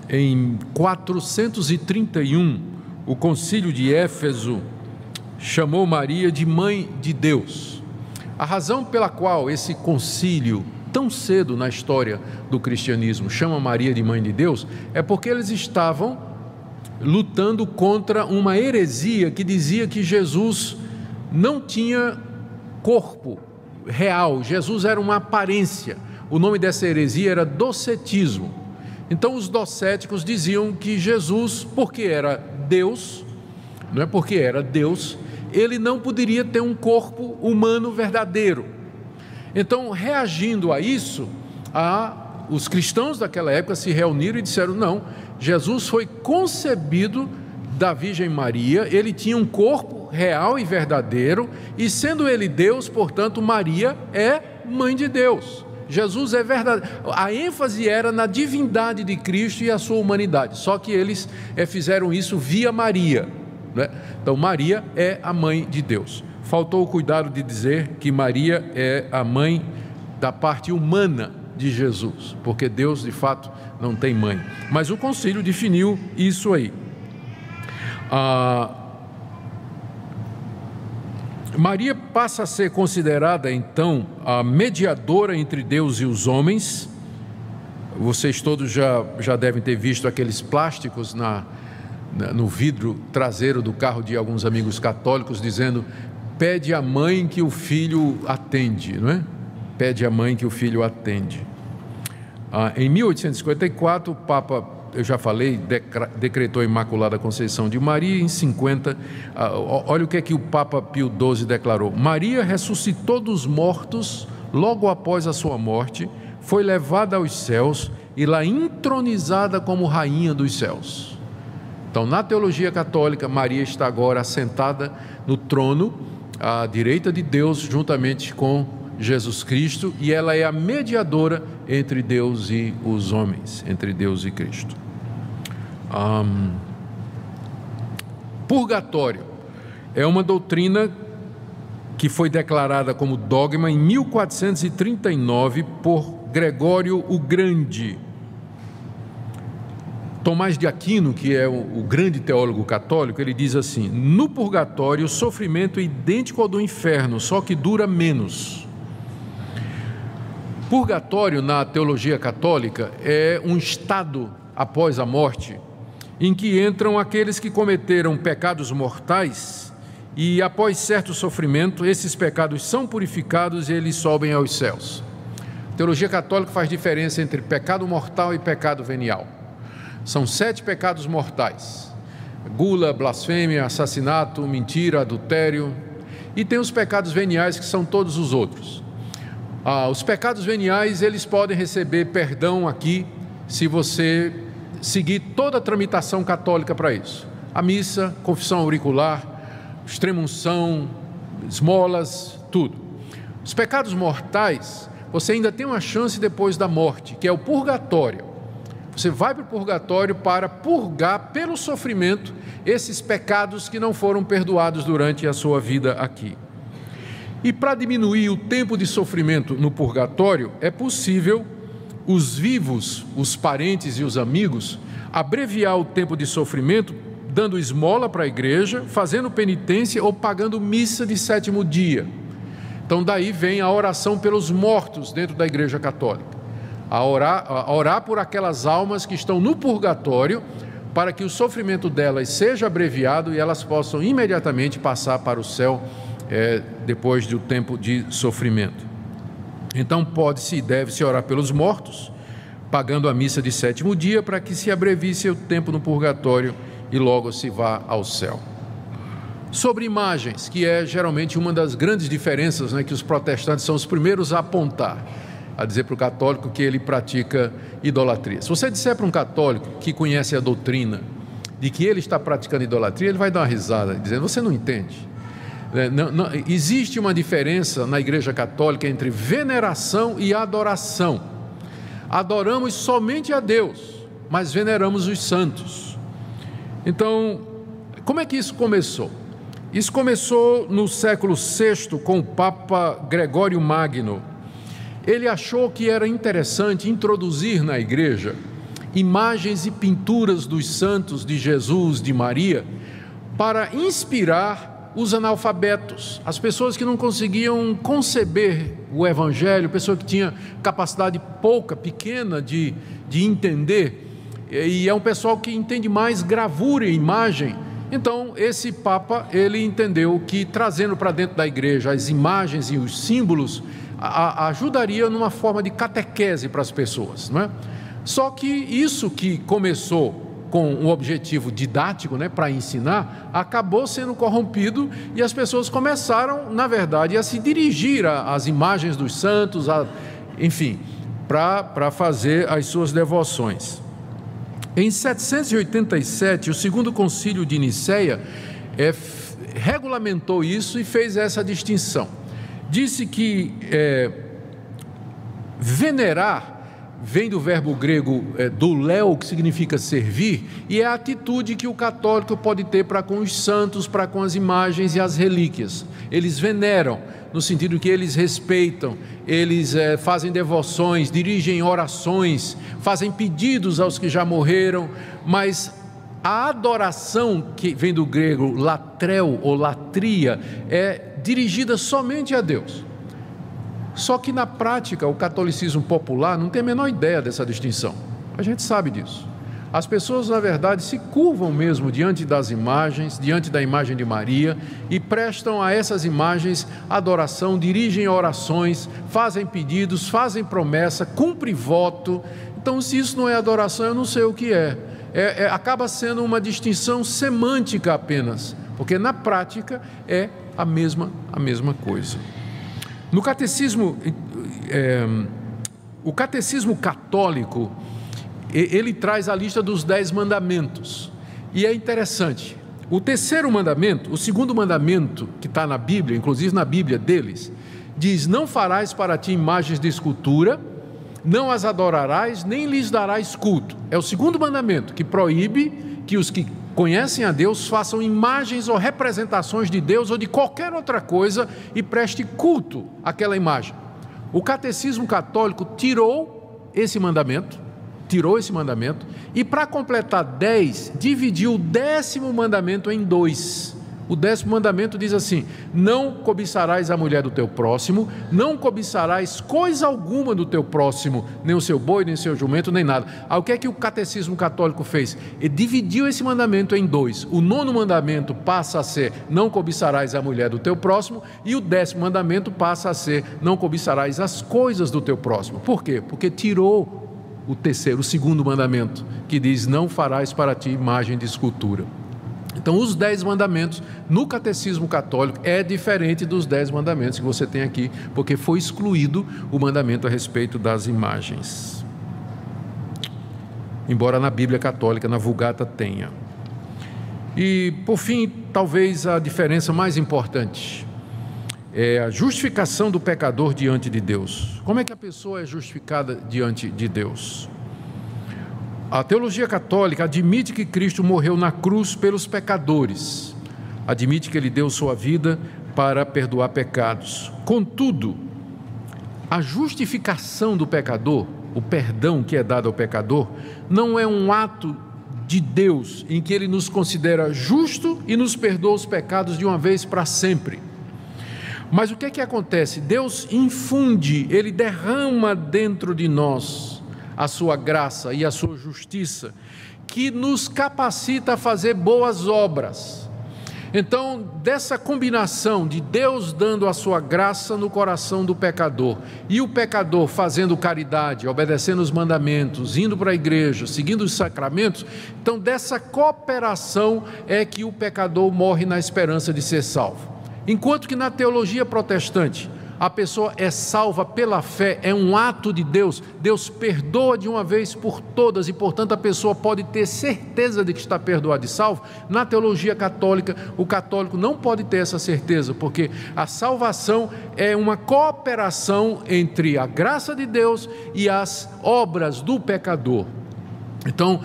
[SPEAKER 1] Em 431, o concílio de Éfeso chamou Maria de Mãe de Deus. A razão pela qual esse concílio, tão cedo na história do cristianismo, chama Maria de Mãe de Deus, é porque eles estavam lutando contra uma heresia que dizia que Jesus não tinha corpo real, Jesus era uma aparência. O nome dessa heresia era docetismo. Então os docéticos diziam que Jesus, porque era Deus, não é porque era Deus, ele não poderia ter um corpo humano verdadeiro. Então, reagindo a isso, os cristãos daquela época se reuniram e disseram: não, Jesus foi concebido da Virgem Maria, ele tinha um corpo real e verdadeiro, e sendo ele Deus, portanto, Maria é mãe de Deus. Jesus é verdadeiro. A ênfase era na divindade de Cristo e a sua humanidade, só que eles fizeram isso via Maria, né? Então Maria é a mãe de Deus. Faltou o cuidado de dizer que Maria é a mãe da parte humana de Jesus, porque Deus de fato não tem mãe, mas o concílio definiu isso aí. Maria passa a ser considerada então a mediadora entre Deus e os homens. Vocês todos já devem ter visto aqueles plásticos no vidro traseiro do carro de alguns amigos católicos dizendo: pede à mãe que o filho atende, não é? Pede à mãe que o filho atende. Em 1854, o Papa, eu já falei, decretou a Imaculada Conceição de Maria. Em 50, olha o que é que o Papa Pio XII declarou: Maria ressuscitou dos mortos logo após a sua morte, foi levada aos céus e lá entronizada como rainha dos céus. Então, na teologia católica, Maria está agora assentada no trono à direita de Deus, juntamente com Jesus Cristo, e ela é a mediadora entre Deus e os homens, entre Deus e Cristo. Purgatório é uma doutrina que foi declarada como dogma em 1439 por Gregório o Grande. Tomás de Aquino, que é o grande teólogo católico, ele diz assim: no purgatório o sofrimento é idêntico ao do inferno, só que dura menos. Purgatório, na teologia católica, é um estado após a morte, em que entram aqueles que cometeram pecados mortais e, após certo sofrimento, esses pecados são purificados e eles sobem aos céus. A teologia católica faz diferença entre pecado mortal e pecado venial. São 7 pecados mortais: gula, blasfêmia, assassinato, mentira, adultério, e tem os pecados veniais, que são todos os outros. Os pecados veniais, eles podem receber perdão aqui, se você seguir toda a tramitação católica para isso: a missa, confissão auricular, extrema-unção, esmolas, tudo. Os pecados mortais, você ainda tem uma chance depois da morte, que é o purgatório. Você vai para o purgatório para purgar pelo sofrimento esses pecados que não foram perdoados durante a sua vida aqui. E para diminuir o tempo de sofrimento no purgatório, é possível os vivos, os parentes e os amigos, abreviar o tempo de sofrimento dando esmola para a igreja, fazendo penitência ou pagando missa de 7º dia. Então daí vem a oração pelos mortos dentro da igreja católica. A orar por aquelas almas que estão no purgatório, para que o sofrimento delas seja abreviado e elas possam imediatamente passar para o céu depois do tempo de sofrimento. Então pode-se e deve-se orar pelos mortos, pagando a missa de 7º dia, para que se abrevie seu tempo no purgatório e logo se vá ao céu. Sobre imagens, que é geralmente uma das grandes diferenças, né, que os protestantes são os primeiros a apontar, a dizer para o católico que ele pratica idolatria. Se você disser para um católico que conhece a doutrina de que ele está praticando idolatria, ele vai dar uma risada, dizendo: você não entende. Não, existe uma diferença na Igreja Católica entre veneração e adoração. Adoramos somente a Deus, mas veneramos os santos. Então, como é que isso começou? Isso começou no século VI com o Papa Gregório Magno. Ele achou que era interessante introduzir na igreja imagens e pinturas dos santos, de Jesus, de Maria, para inspirar os analfabetos, as pessoas que não conseguiam conceber o Evangelho, pessoa que tinha capacidade pequena de entender, e é um pessoal que entende mais gravura e imagem. Então esse Papa, ele entendeu que trazendo para dentro da igreja as imagens e os símbolos ajudaria numa forma de catequese para as pessoas, não é? Só que isso que começou com um objetivo didático, né, para ensinar, acabou sendo corrompido e as pessoas começaram, na verdade, a se dirigir às imagens dos santos, enfim, para fazer as suas devoções. Em 787, o segundo concílio de Nicéia regulamentou isso e fez essa distinção. Disse que venerar vem do verbo grego douléo, que significa servir, e é a atitude que o católico pode ter para com os santos, para com as imagens e as relíquias. Eles veneram, no sentido que eles respeitam, eles fazem devoções, dirigem orações, fazem pedidos aos que já morreram, mas a adoração, que vem do grego latreu ou latria, é dirigida somente a Deus. Só que na prática, o catolicismo popular não tem a menor ideia dessa distinção. A gente sabe disso. As pessoas, na verdade, se curvam mesmo diante das imagens, diante da imagem de Maria, e prestam a essas imagens adoração, dirigem orações, fazem pedidos, fazem promessa, cumprem voto. Então, se isso não é adoração, eu não sei o que é. Acaba sendo uma distinção semântica apenas, porque na prática é a mesma coisa. No catecismo, o catecismo católico, ele traz a lista dos 10 mandamentos, e é interessante, o terceiro mandamento, o segundo mandamento que está na Bíblia, inclusive na Bíblia deles, diz: não farás para ti imagens de escultura, não as adorarás, nem lhes darás culto. É o segundo mandamento, que proíbe que os que conhecem a Deus façam imagens ou representações de Deus ou de qualquer outra coisa e preste culto àquela imagem. O catecismo católico tirou esse mandamento, e para completar 10, dividiu o 10º mandamento em 2. O 10º mandamento diz assim: não cobiçarás a mulher do teu próximo, não cobiçarás coisa alguma do teu próximo, nem o seu boi, nem o seu jumento, nem nada. O que é que o catecismo católico fez? Ele dividiu esse mandamento em 2. O 9º mandamento passa a ser: não cobiçarás a mulher do teu próximo, e o 10º mandamento passa a ser: não cobiçarás as coisas do teu próximo. Por quê? Porque tirou o segundo mandamento, que diz: não farás para ti imagem de escultura. Então, os 10 mandamentos no catecismo católico é diferente dos 10 mandamentos que você tem aqui, porque foi excluído o mandamento a respeito das imagens. Embora na Bíblia católica, na Vulgata, tenha. E, por fim, talvez a diferença mais importante é a justificação do pecador diante de Deus. Como é que a pessoa é justificada diante de Deus? A teologia católica admite que Cristo morreu na cruz pelos pecadores, admite que Ele deu sua vida para perdoar pecados. Contudo, a justificação do pecador, o perdão que é dado ao pecador, não é um ato de Deus em que Ele nos considera justo e nos perdoa os pecados de uma vez para sempre. Mas o que é que acontece? Deus infunde, Ele derrama dentro de nós a sua graça e a sua justiça, que nos capacita a fazer boas obras. Então, dessa combinação de Deus dando a sua graça no coração do pecador, e o pecador fazendo caridade, obedecendo os mandamentos, indo para a igreja, seguindo os sacramentos, então dessa cooperação é que o pecador morre na esperança de ser salvo. Enquanto que na teologia protestante, a pessoa é salva pela fé, é um ato de Deus, Deus perdoa de uma vez por todas e, portanto, a pessoa pode ter certeza de que está perdoado e salvo. Na teologia católica, o católico não pode ter essa certeza, porque a salvação é uma cooperação entre a graça de Deus e as obras do pecador. Então,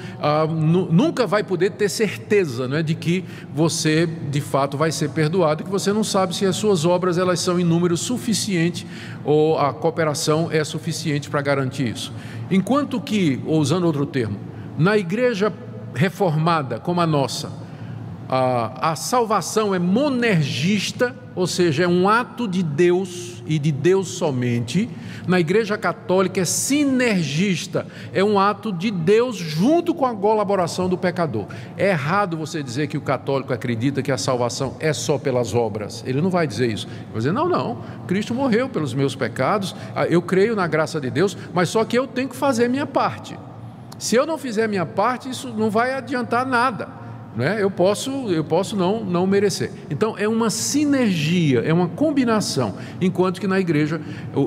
[SPEAKER 1] nunca vai poder ter certeza, né, de que você, de fato, vai ser perdoado, que você não sabe se as suas obras elas são em número suficiente ou a cooperação é suficiente para garantir isso. Enquanto que, ou usando outro termo, na igreja reformada como a nossa, a salvação é monergista, ou seja, é um ato de Deus e de Deus somente. Na igreja católica é sinergista, é um ato de Deus junto com a colaboração do pecador. É errado você dizer que o católico acredita que a salvação é só pelas obras. Ele não vai dizer isso. Ele vai dizer, não, Cristo morreu pelos meus pecados, eu creio na graça de Deus, mas só que eu tenho que fazer a minha parte. Se eu não fizer a minha parte, isso não vai adiantar nada. né? Eu posso não merecer. Então é uma sinergia, é uma combinação. Enquanto que na igreja,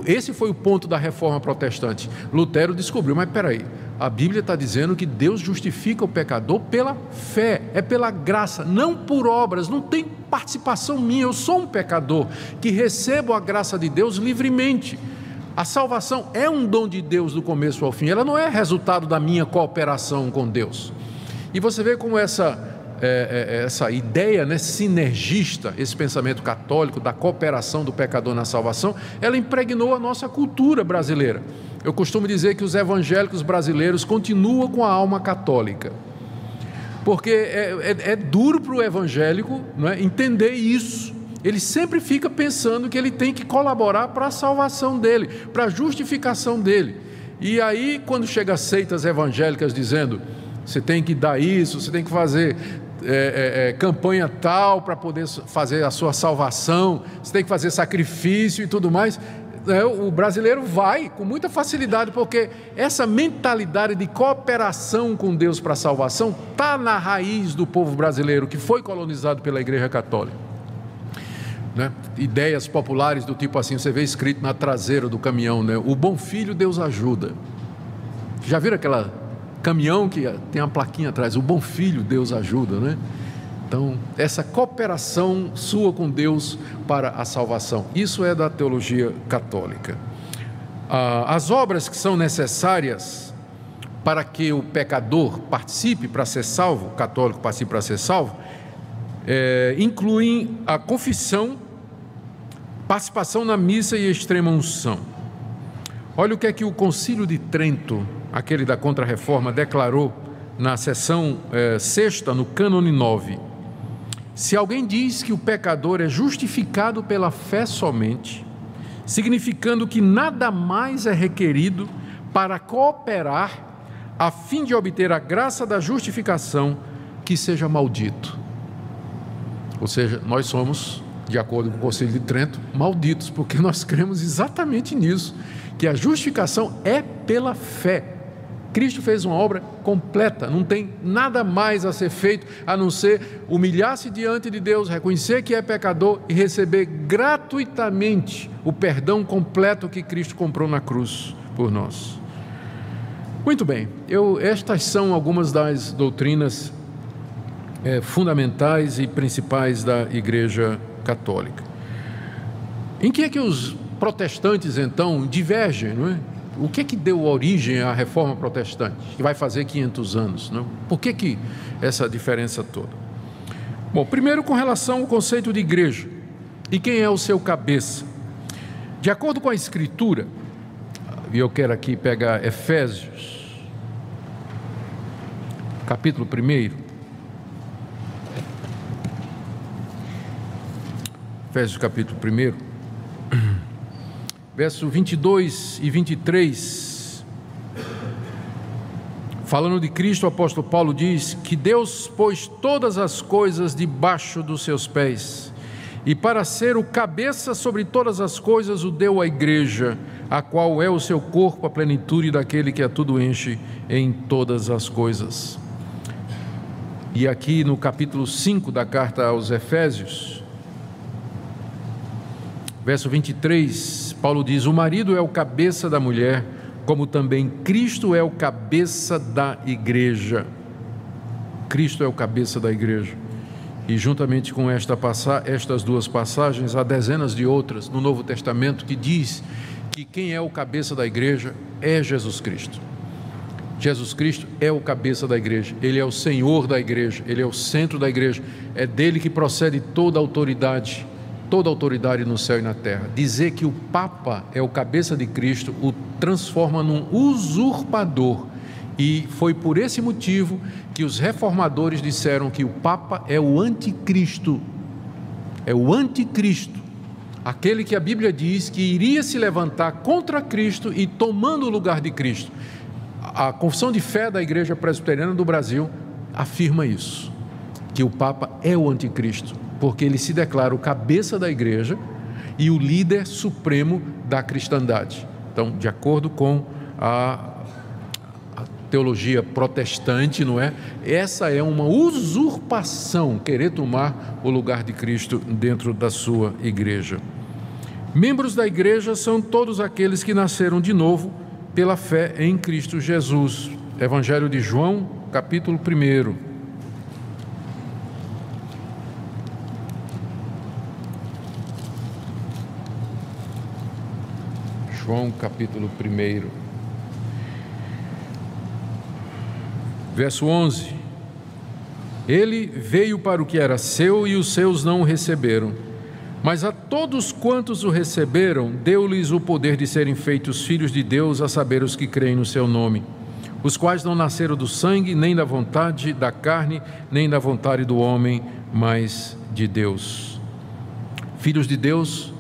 [SPEAKER 1] esse foi o ponto da reforma protestante. Lutero descobriu, mas peraí, a Bíblia está dizendo que Deus justifica o pecador pela fé, é pela graça, não por obras, não tem participação minha. Eu sou um pecador que recebo a graça de Deus livremente. A salvação é um dom de Deus do começo ao fim, ela não é resultado da minha cooperação com Deus. E você vê como essa ideia, né, sinergista, esse pensamento católico da cooperação do pecador na salvação, ela impregnou a nossa cultura brasileira. Eu costumo dizer que os evangélicos brasileiros continuam com a alma católica, porque é duro para o evangélico, não é, entender isso. Ele sempre fica pensando que ele tem que colaborar para a salvação dele, para a justificação dele. E aí, quando chega seitas evangélicas dizendo: você tem que dar isso, você tem que fazer campanha tal para poder fazer a sua salvação, você tem que fazer sacrifício e tudo mais, o brasileiro vai com muita facilidade, porque essa mentalidade de cooperação com Deus para a salvação está na raiz do povo brasileiro, que foi colonizado pela Igreja Católica, né? Ideias populares do tipo assim, você vê escrito na traseira do caminhão, né? O bom filho Deus ajuda. Já viram aquela caminhão que tem uma plaquinha atrás, o bom filho Deus ajuda, né? Então, essa cooperação sua com Deus para a salvação, isso é da teologia católica. As obras que são necessárias para que o pecador participe para ser salvo, o católico participe para ser salvo, incluem a confissão, participação na missa e extrema unção. Olha o que é que o Concílio de Trento, aquele da Contra-Reforma, declarou na seção 6ª, no cânone 9. Se alguém diz que o pecador é justificado pela fé somente, significando que nada mais é requerido para cooperar a fim de obter a graça da justificação, que seja maldito. Ou seja, nós somos, de acordo com o Concílio de Trento, malditos, porque nós cremos exatamente nisso, que a justificação é pela fé. Cristo fez uma obra completa, não tem nada mais a ser feito a não ser humilhar-se diante de Deus, reconhecer que é pecador e receber gratuitamente o perdão completo que Cristo comprou na cruz por nós. Muito bem, estas são algumas das doutrinas fundamentais e principais da Igreja Católica. Em que é que os protestantes então divergem, não é? O que é que deu origem à reforma protestante, que vai fazer 500 anos, não? Por que essa diferença toda? Bom, primeiro com relação ao conceito de igreja e quem é o seu cabeça. De acordo com a Escritura, e eu quero aqui pegar Efésios, capítulo 1, Efésios capítulo 1, verso 22 e 23, falando de Cristo, o apóstolo Paulo diz que Deus pôs todas as coisas debaixo dos seus pés, e para ser o cabeça sobre todas as coisas o deu à igreja, a qual é o seu corpo, a plenitude daquele que a tudo enche em todas as coisas. E aqui no capítulo 5 da carta aos Efésios, verso 23, Paulo diz: o marido é o cabeça da mulher, como também Cristo é o cabeça da igreja. Cristo é o cabeça da igreja. E juntamente com estas duas passagens, há dezenas de outras no Novo Testamento que diz que quem é o cabeça da igreja é Jesus Cristo. Jesus Cristo é o cabeça da igreja, Ele é o Senhor da igreja, Ele é o centro da igreja, é dele que procede toda a autoridade no céu e na terra. Dizer que o Papa é o cabeça de Cristo o transforma num usurpador, e foi por esse motivo que os reformadores disseram que o Papa é o anticristo, aquele que a Bíblia diz que iria se levantar contra Cristo e tomando o lugar de Cristo. A confissão de fé da Igreja Presbiteriana do Brasil afirma isso, que o Papa é o anticristo, porque ele se declara o cabeça da igreja e o líder supremo da cristandade. Então, de acordo com a teologia protestante, não é? Essa é uma usurpação, querer tomar o lugar de Cristo dentro da sua igreja. Membros da igreja são todos aqueles que nasceram de novo pela fé em Cristo Jesus. Evangelho de João, capítulo 1. João, capítulo 1, verso 11. Ele veio para o que era seu e os seus não o receberam. Mas a todos quantos o receberam, deu-lhes o poder de serem feitos filhos de Deus, a saber, os que creem no seu nome, os quais não nasceram do sangue, nem da vontade da carne, nem da vontade do homem, mas de Deus. Filhos de Deus,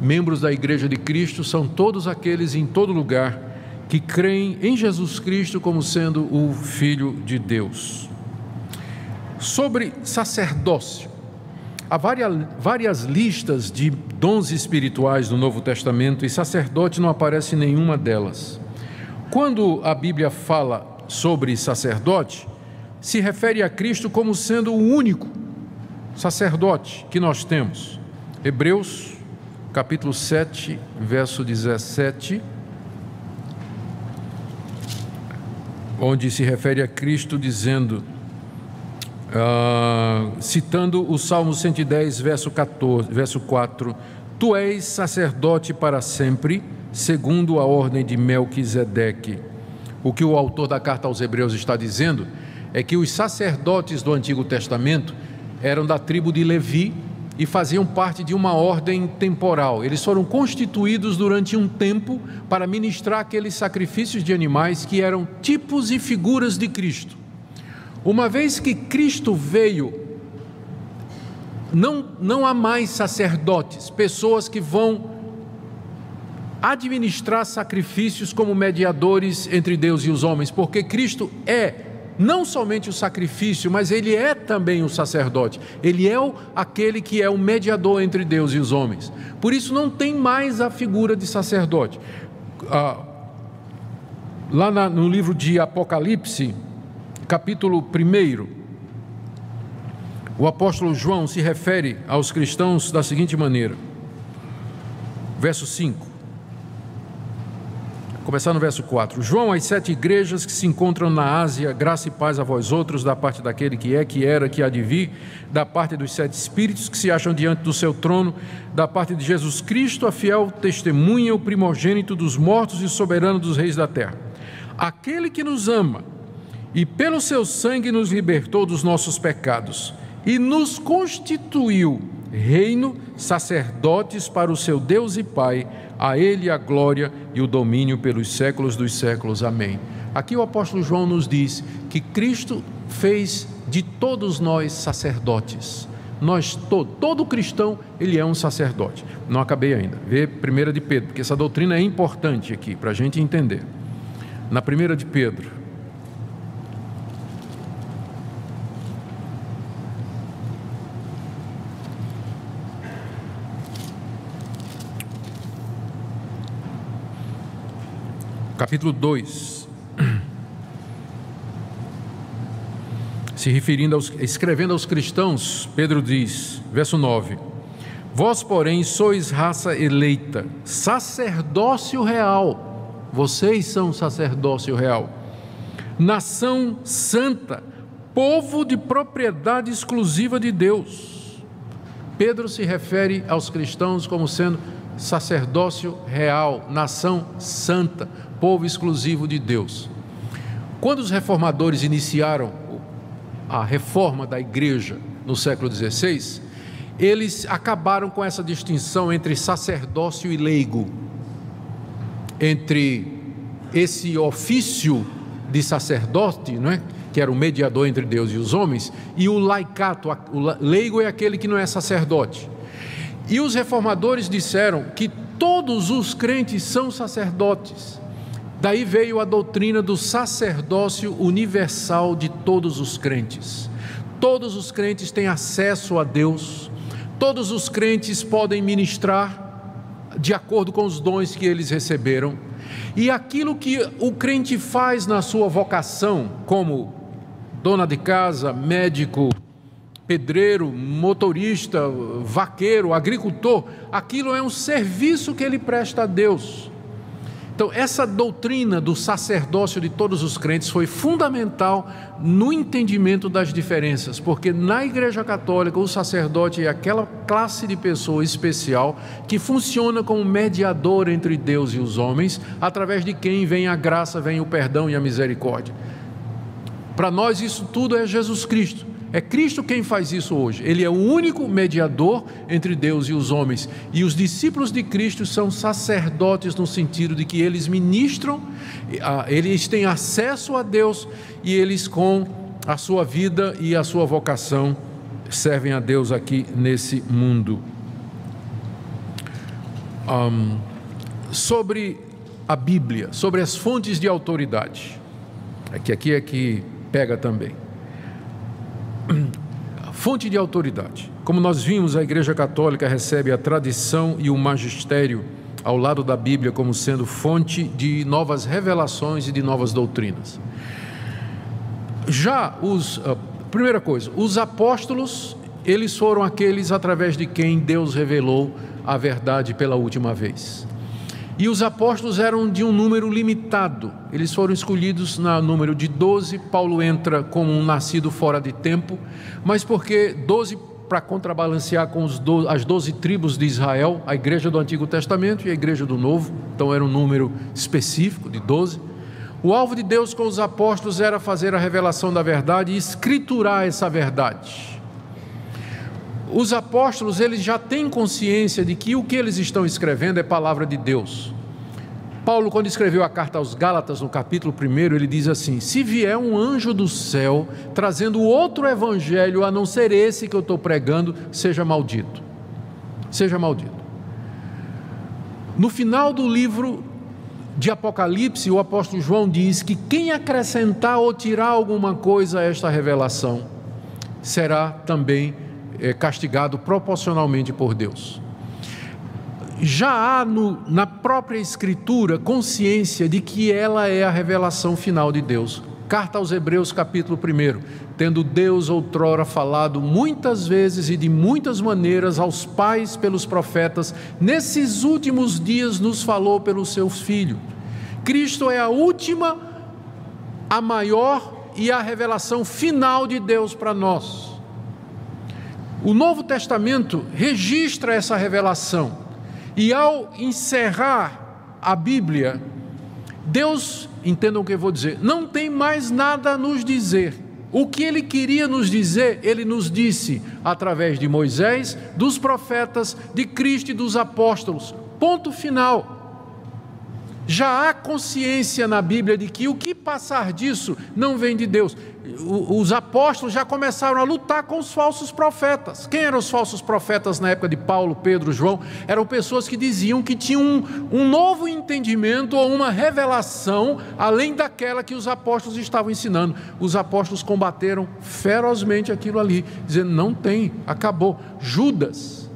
[SPEAKER 1] membros da Igreja de Cristo, são todos aqueles em todo lugar que creem em Jesus Cristo como sendo o Filho de Deus. Sobre sacerdócio, há várias listas de dons espirituais no Novo Testamento e sacerdote não aparece em nenhuma delas. Quando a Bíblia fala sobre sacerdote, se refere a Cristo como sendo o único sacerdote que nós temos. Hebreus, capítulo 7, verso 17, onde se refere a Cristo dizendo, citando o Salmo 110, verso 4, Tu és sacerdote para sempre, segundo a ordem de Melquisedeque. O que o autor da carta aos Hebreus está dizendo é que os sacerdotes do Antigo Testamento eram da tribo de Levi e faziam parte de uma ordem temporal. Eles foram constituídos durante um tempo para ministrar aqueles sacrifícios de animais que eram tipos e figuras de Cristo. Uma vez que Cristo veio, não há mais sacerdotes, pessoas que vão administrar sacrifícios como mediadores entre Deus e os homens, porque Cristo é não somente o sacrifício, mas Ele é também o sacerdote. Ele é aquele que é o mediador entre Deus e os homens. Por isso não tem mais a figura de sacerdote. Lá no livro de Apocalipse, capítulo 1, o apóstolo João se refere aos cristãos da seguinte maneira, verso 5. Começar no verso 4. João, às 7 igrejas que se encontram na Ásia, graça e paz a vós outros, da parte daquele que é, que era, que há de vir, da parte dos 7 espíritos que se acham diante do seu trono, da parte de Jesus Cristo, a fiel testemunha, o primogênito dos mortos e soberano dos reis da terra. Aquele que nos ama e pelo seu sangue nos libertou dos nossos pecados e nos constituiu reino, sacerdotes para o seu Deus e Pai, a Ele a glória e o domínio pelos séculos dos séculos. Amém. Aqui o apóstolo João nos diz que Cristo fez de todos nós sacerdotes. Todo cristão, ele é um sacerdote. Não acabei ainda. Vê 1 de Pedro, porque essa doutrina é importante aqui, para a gente entender. Na 1 de Pedro, capítulo 2, escrevendo aos cristãos, Pedro diz, verso 9: Vós, porém, sois raça eleita, sacerdócio real, vocês são sacerdócio real, nação santa, povo de propriedade exclusiva de Deus. Pedro se refere aos cristãos como sendo sacerdócio real, nação santa, povo exclusivo de Deus. Quando os reformadores iniciaram a reforma da igreja no século XVI, eles acabaram com essa distinção entre sacerdócio e leigo, entre esse ofício de sacerdote, não é? Que era o mediador entre Deus e os homens, e o laicato. O leigo é aquele que não é sacerdote. E os reformadores disseram que todos os crentes são sacerdotes. Daí veio a doutrina do sacerdócio universal de todos os crentes. Todos os crentes têm acesso a Deus, todos os crentes podem ministrar de acordo com os dons que eles receberam. E aquilo que o crente faz na sua vocação, como dona de casa, médico, pedreiro, motorista, vaqueiro, agricultor, aquilo é um serviço que ele presta a Deus. Então, essa doutrina do sacerdócio de todos os crentes foi fundamental no entendimento das diferenças, porque na Igreja Católica o sacerdote é aquela classe de pessoa especial que funciona como mediador entre Deus e os homens, através de quem vem a graça, vem o perdão e a misericórdia. Para nós isso tudo é Jesus Cristo. É Cristo quem faz isso hoje. Ele é o único mediador entre Deus e os homens. E os discípulos de Cristo são sacerdotes no sentido de que eles ministram, eles têm acesso a Deus e eles, com a sua vida e a sua vocação, servem a Deus aqui nesse mundo. Sobre a Bíblia, sobre as fontes de autoridade. Aqui é que pega também. Fonte de autoridade. Como nós vimos, a Igreja Católica recebe a tradição e o magistério ao lado da Bíblia como sendo fonte de novas revelações e de novas doutrinas. Já primeira coisa, os apóstolos, eles foram aqueles através de quem Deus revelou a verdade pela última vez. E os apóstolos eram de um número limitado, eles foram escolhidos no número de 12, Paulo entra como um nascido fora de tempo, mas porque 12 para contrabalancear com as 12 tribos de Israel, a igreja do Antigo Testamento e a igreja do Novo, então era um número específico de 12. O alvo de Deus com os apóstolos era fazer a revelação da verdade e escriturar essa verdade. Os apóstolos, eles já têm consciência de que o que eles estão escrevendo é palavra de Deus. Paulo, quando escreveu a carta aos Gálatas, no capítulo 1, ele diz assim: se vier um anjo do céu trazendo outro evangelho a não ser esse que eu estou pregando, seja maldito. Seja maldito. No final do livro de Apocalipse, o apóstolo João diz que quem acrescentar ou tirar alguma coisa a esta revelação será também castigado proporcionalmente por Deus. Já há na própria Escritura consciência de que ela é a revelação final de Deus. Carta aos Hebreus, capítulo 1: tendo Deus outrora falado muitas vezes e de muitas maneiras aos pais pelos profetas, nesses últimos dias nos falou pelo seu Filho. Cristo é a última, a maior e a revelação final de Deus para nós. O Novo Testamento registra essa revelação, e ao encerrar a Bíblia, Deus, entendam o que eu vou dizer, não tem mais nada a nos dizer. O que Ele queria nos dizer, Ele nos disse através de Moisés, dos profetas, de Cristo e dos apóstolos. Ponto final. Já há consciência na Bíblia de que o que passar disso não vem de Deus. Os apóstolos já começaram a lutar com os falsos profetas. Quem eram os falsos profetas na época de Paulo, Pedro, João? Eram pessoas que diziam que tinham um novo entendimento ou uma revelação além daquela que os apóstolos estavam ensinando. Os apóstolos combateram ferozmente aquilo ali, dizendo: não tem, acabou. Judas,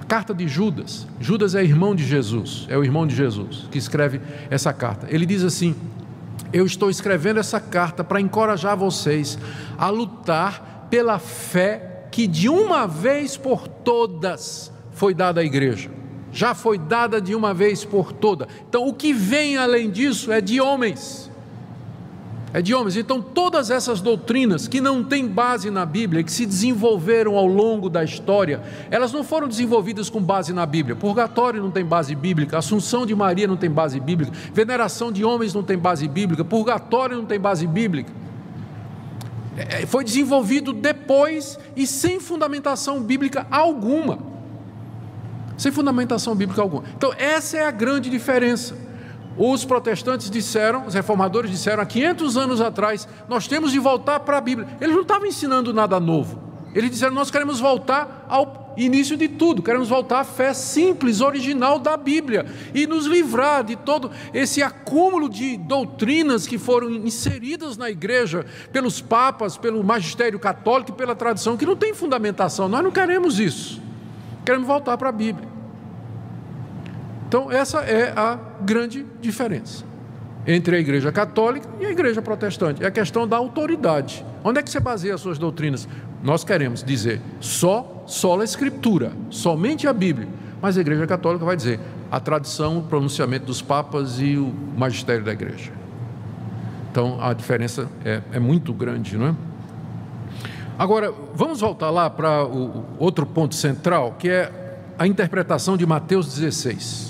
[SPEAKER 1] carta de Judas. Judas é irmão de Jesus, é o irmão de Jesus que escreve essa carta. Ele diz assim: eu estou escrevendo essa carta para encorajar vocês a lutar pela fé que de uma vez por todas foi dada à igreja. Já foi dada de uma vez por todas. Então o que vem além disso é de homens. É de homens. Então todas essas doutrinas que não têm base na Bíblia, que se desenvolveram ao longo da história, elas não foram desenvolvidas com base na Bíblia. Purgatório não tem base bíblica, Assunção de Maria não tem base bíblica, veneração de homens não tem base bíblica, purgatório não tem base bíblica. Foi desenvolvido depois e sem fundamentação bíblica alguma. Sem fundamentação bíblica alguma. Então essa é a grande diferença. Os protestantes disseram, os reformadores disseram há 500 anos atrás: nós temos de voltar para a Bíblia. Eles não estavam ensinando nada novo. Eles disseram: nós queremos voltar ao início de tudo, queremos voltar à fé simples, original da Bíblia e nos livrar de todo esse acúmulo de doutrinas que foram inseridas na igreja pelos papas, pelo magistério católico e pela tradição, que não tem fundamentação. Nós não queremos isso. Queremos voltar para a Bíblia. Então, essa é a grande diferença entre a Igreja Católica e a Igreja Protestante. É a questão da autoridade. Onde é que você baseia as suas doutrinas? Nós queremos dizer sola Escritura, somente a Bíblia. Mas a Igreja Católica vai dizer a tradição, o pronunciamento dos papas e o magistério da Igreja. Então, a diferença é muito grande, não é? Agora, vamos voltar lá para o outro ponto central, que é a interpretação de Mateus 16.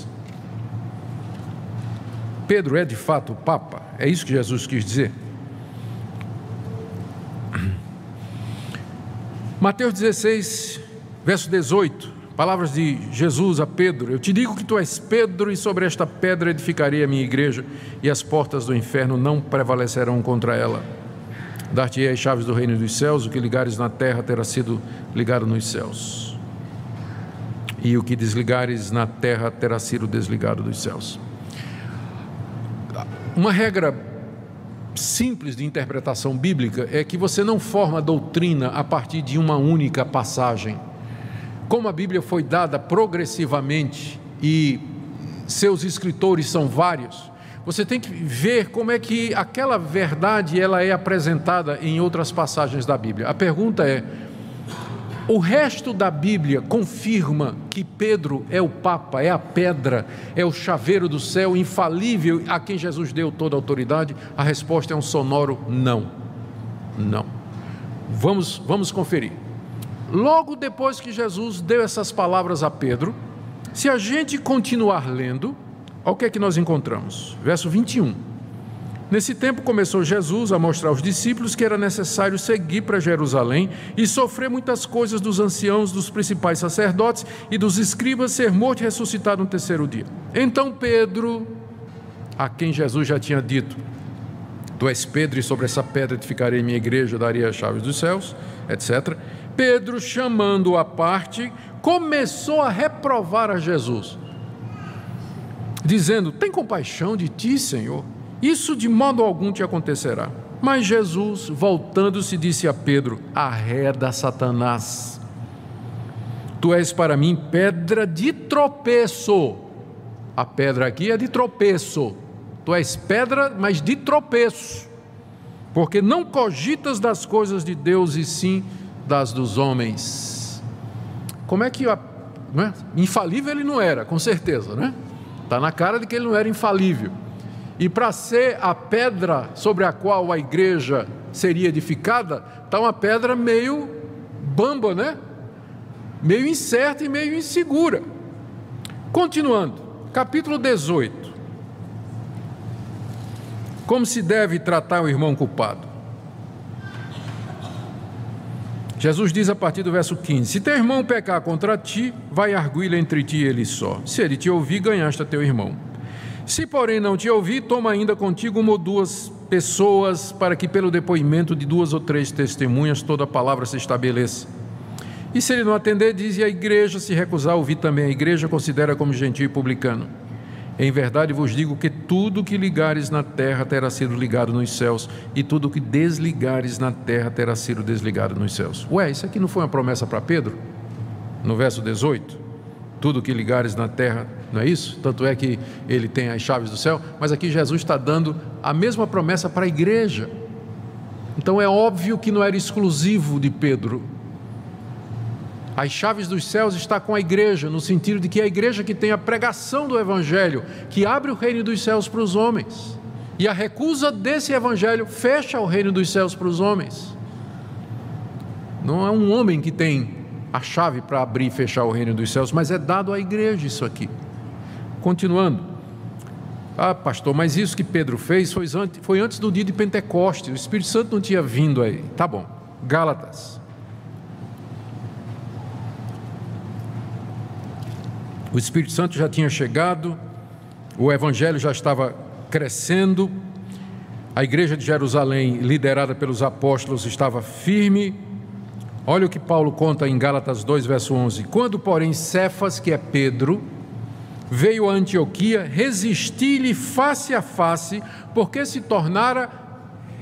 [SPEAKER 1] Pedro é de fato o Papa? É isso que Jesus quis dizer? Mateus 16, verso 18, palavras de Jesus a Pedro: eu te digo que tu és Pedro, e sobre esta pedra edificarei a minha igreja, e as portas do inferno não prevalecerão contra ela. Dar-te-ei as chaves do reino dos céus, o que ligares na terra terá sido ligado nos céus, e o que desligares na terra terá sido desligado dos céus. Uma regra simples de interpretação bíblica é que você não forma doutrina a partir de uma única passagem. Como a Bíblia foi dada progressivamente e seus escritores são vários, você tem que ver como é que aquela verdade ela é apresentada em outras passagens da Bíblia. A pergunta é: o resto da Bíblia confirma que Pedro é o Papa, é a pedra, é o chaveiro do céu, infalível, a quem Jesus deu toda a autoridade? A resposta é um sonoro não. Não. Vamos conferir. Logo depois que Jesus deu essas palavras a Pedro, se a gente continuar lendo, olha o que é que nós encontramos. Verso 21. Nesse tempo começou Jesus a mostrar aos discípulos que era necessário seguir para Jerusalém e sofrer muitas coisas dos anciãos, dos principais sacerdotes e dos escribas, ser morto e ressuscitado no terceiro dia. Então Pedro, a quem Jesus já tinha dito: tu és Pedro, e sobre essa pedra edificarei minha igreja, darei as chaves dos céus, etc. Pedro, chamando-o à parte, começou a reprovar a Jesus, dizendo: tem compaixão de ti, Senhor, isso de modo algum te acontecerá. Mas Jesus, voltando-se, disse a Pedro: arreda, Satanás, tu és para mim pedra de tropeço. A pedra aqui é de tropeço. Tu és pedra, mas de tropeço, porque não cogitas das coisas de Deus, e sim das dos homens. Como é que né? Infalível ele não era, com certeza, né? Está na cara de que ele não era infalível. E para ser a pedra sobre a qual a igreja seria edificada, está uma pedra meio bamba, né? Meio incerta e meio insegura. Continuando, capítulo 18. Como se deve tratar o irmão culpado? Jesus diz a partir do verso 15: se teu irmão pecar contra ti, vai arguí-lo entre ti e ele só. Se ele te ouvir, ganhaste a teu irmão. Se, porém, não te ouvir, toma ainda contigo uma ou duas pessoas, para que pelo depoimento de 2 ou 3 testemunhas toda a palavra se estabeleça. E se ele não atender, diz a igreja; se recusar ouvir também a igreja, considera como gentio e publicano. Em verdade vos digo que tudo que ligares na terra terá sido ligado nos céus, e tudo que desligares na terra terá sido desligado nos céus. Ué, isso aqui não foi uma promessa para Pedro? No verso 18, tudo que ligares na terra, não é isso? Tanto é que ele tem as chaves do céu, mas aqui Jesus está dando a mesma promessa para a igreja. Então é óbvio que não era exclusivo de Pedro. As chaves dos céus está com a igreja, no sentido de que é a igreja que tem a pregação do evangelho, que abre o reino dos céus para os homens, e a recusa desse evangelho fecha o reino dos céus para os homens. Não é um homem que tem a chave para abrir e fechar o reino dos céus, mas é dado à igreja isso aqui. Continuando: ah, pastor, mas isso que Pedro fez foi antes do dia de Pentecostes, o Espírito Santo não tinha vindo aí. Tá bom. Gálatas. O Espírito Santo já tinha chegado, o evangelho já estava crescendo, a igreja de Jerusalém, liderada pelos apóstolos, estava firme. Olha o que Paulo conta em Gálatas 2, verso 11: quando, porém, Cefas, que é Pedro, veio a Antioquia, resisti-lhe face a face, porque se tornara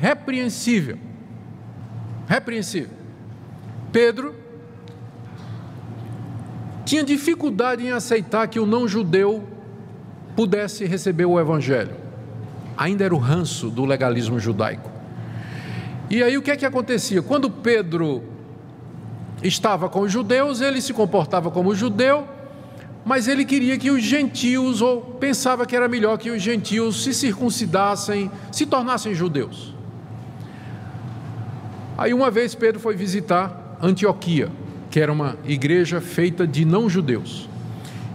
[SPEAKER 1] repreensível. Pedro tinha dificuldade em aceitar que o não-judeu pudesse receber o Evangelho. Ainda era o ranço do legalismo judaico. E aí o que é que acontecia? Quando Pedro estava com os judeus, ele se comportava como judeu, mas ele queria que os gentios, ou pensava que era melhor que os gentios se circuncidassem, se tornassem judeus. Aí uma vez Pedro foi visitar Antioquia, que era uma igreja feita de não-judeus.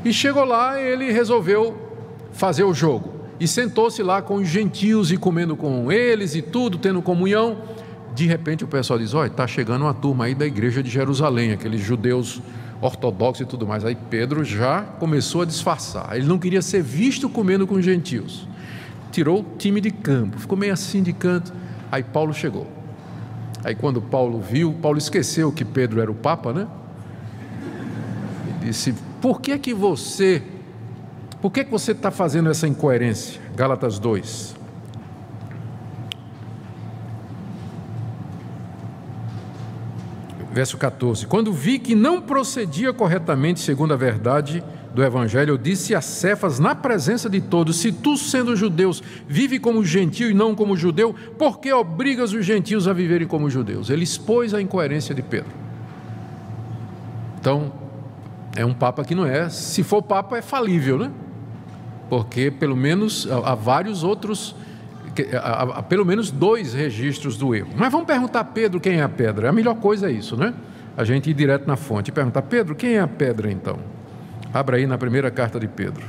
[SPEAKER 1] E chegou lá, ele resolveu fazer o jogo. E sentou-se lá com os gentios e comendo com eles e tudo, tendo comunhão. De repente o pessoal diz: olha, está chegando uma turma aí da igreja de Jerusalém, aqueles judeus ortodoxos e tudo mais. Aí Pedro já começou a disfarçar. Ele não queria ser visto comendo com os gentios. Tirou o time de campo, ficou meio assim de canto. Aí Paulo chegou. Aí quando Paulo viu, Paulo esqueceu que Pedro era o Papa, né? E disse: por que você está fazendo essa incoerência? Gálatas 2. Verso 14: quando vi que não procedia corretamente segundo a verdade do Evangelho, eu disse a Cefas na presença de todos: se tu, sendo judeus, vive como gentio e não como judeu, por que obrigas os gentios a viverem como judeus? Ele expôs a incoerência de Pedro. Então, é um papa que não é, se for papa é falível, né? Porque pelo menos há vários outros, há pelo menos 2 registros do erro. Mas vamos perguntar a Pedro quem é a pedra. A melhor coisa é isso, né? A gente ir direto na fonte e perguntar: Pedro, quem é a pedra então? Abra aí na primeira carta de Pedro.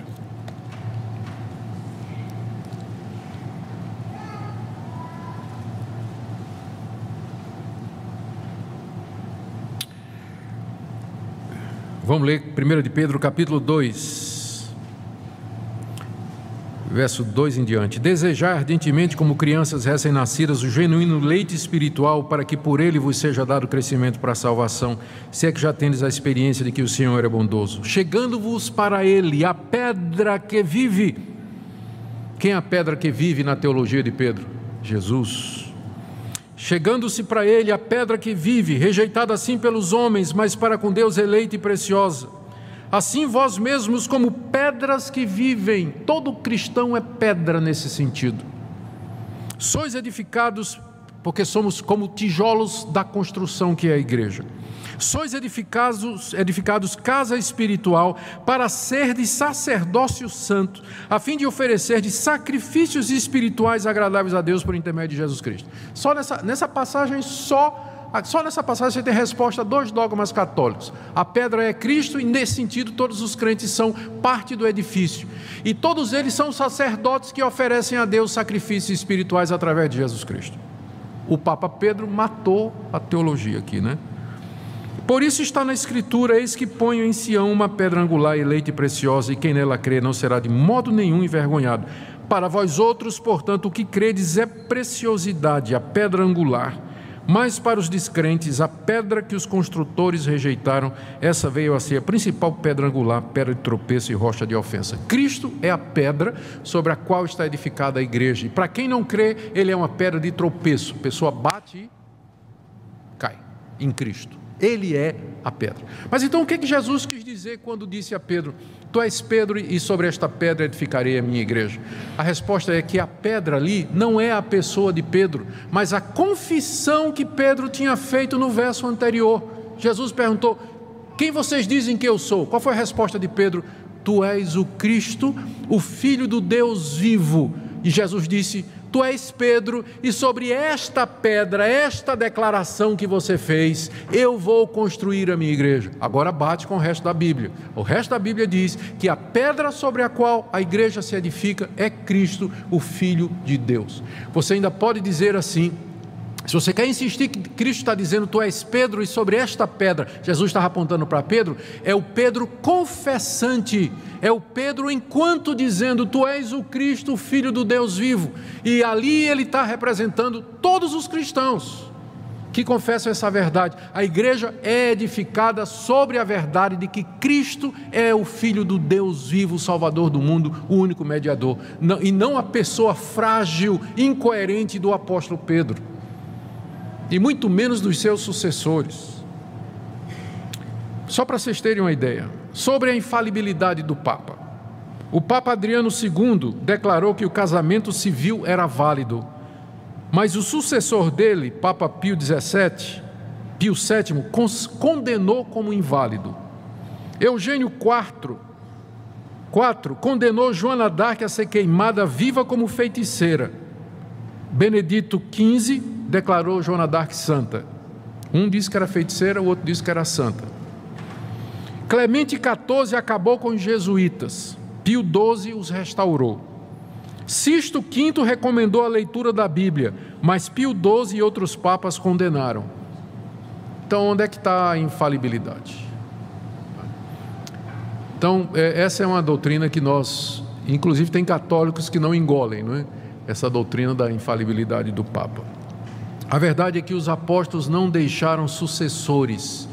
[SPEAKER 1] Vamos ler 1 de Pedro, capítulo 2, verso 2 em diante. Desejai ardentemente, como crianças recém-nascidas, o genuíno leite espiritual, para que por ele vos seja dado crescimento para a salvação, se é que já tendes a experiência de que o Senhor é bondoso. Chegando-vos para ele, a pedra que vive. Quem é a pedra que vive na teologia de Pedro? Jesus. Chegando-se para ele, a pedra que vive, rejeitada assim pelos homens, mas para com Deus eleita e preciosa. Assim vós mesmos, como pedras que vivem, todo cristão é pedra nesse sentido. Sois edificados, porque somos como tijolos da construção que é a igreja. Sois edificados casa espiritual, para ser de sacerdócio santo, a fim de oferecer de sacrifícios espirituais agradáveis a Deus por intermédio de Jesus Cristo. Só nessa passagem você tem resposta a 2 dogmas católicos. A pedra é Cristo, e nesse sentido todos os crentes são parte do edifício. E todos eles são sacerdotes que oferecem a Deus sacrifícios espirituais através de Jesus Cristo. O Papa Pedro matou a teologia aqui, né? Por isso está na Escritura: eis que ponho em Sião uma pedra angular, eleita e preciosa, e quem nela crê não será de modo nenhum envergonhado. Para vós outros, portanto, o que credes é preciosidade, a pedra angular. Mas para os descrentes, a pedra que os construtores rejeitaram, essa veio a ser a principal pedra angular, pedra de tropeço e rocha de ofensa. Cristo é a pedra sobre a qual está edificada a igreja. E para quem não crê, ele é uma pedra de tropeço. A pessoa bate e cai em Cristo. Ele é a pedra. Mas então o que Jesus quis dizer quando disse a Pedro: tu és Pedro e sobre esta pedra edificarei a minha igreja? A resposta é que a pedra ali não é a pessoa de Pedro, mas a confissão que Pedro tinha feito no verso anterior. Jesus perguntou: quem vocês dizem que eu sou? Qual foi a resposta de Pedro? Tu és o Cristo, o Filho do Deus vivo. E Jesus disse: tu és Pedro, e sobre esta pedra, esta declaração que você fez, eu vou construir a minha igreja. Agora bate com o resto da Bíblia. O resto da Bíblia diz que a pedra sobre a qual a igreja se edifica é Cristo, o Filho de Deus. Você ainda pode dizer assim: se você quer insistir que Cristo está dizendo tu és Pedro, e sobre esta pedra, Jesus estava apontando para Pedro, é o Pedro confessante, é o Pedro enquanto dizendo tu és o Cristo, o Filho do Deus vivo, e ali ele está representando todos os cristãos que confessam essa verdade. A igreja é edificada sobre a verdade de que Cristo é o Filho do Deus vivo, o Salvador do mundo, o único mediador, e não a pessoa frágil, incoerente do apóstolo Pedro, e muito menos dos seus sucessores. Só para vocês terem uma ideia sobre a infalibilidade do Papa.
[SPEAKER 2] O Papa Adriano II declarou que o casamento civil era válido, mas o sucessor dele, Papa Pio VII, condenou como inválido. Eugênio IV condenou Joana d'Arc a ser queimada viva como feiticeira. Benedito XV declarou Joana d'Arc santa. Um disse que era feiticeira, o outro disse que era santa. Clemente XIV acabou com os jesuítas. Pio XII os restaurou. Sisto V recomendou a leitura da Bíblia, mas Pio XII e outros papas condenaram. Então, onde é que está a infalibilidade? Então, essa é uma doutrina que nós, inclusive tem católicos que não engolem, não é? Essa doutrina da infalibilidade do Papa. A verdade é que os apóstolos não deixaram sucessores.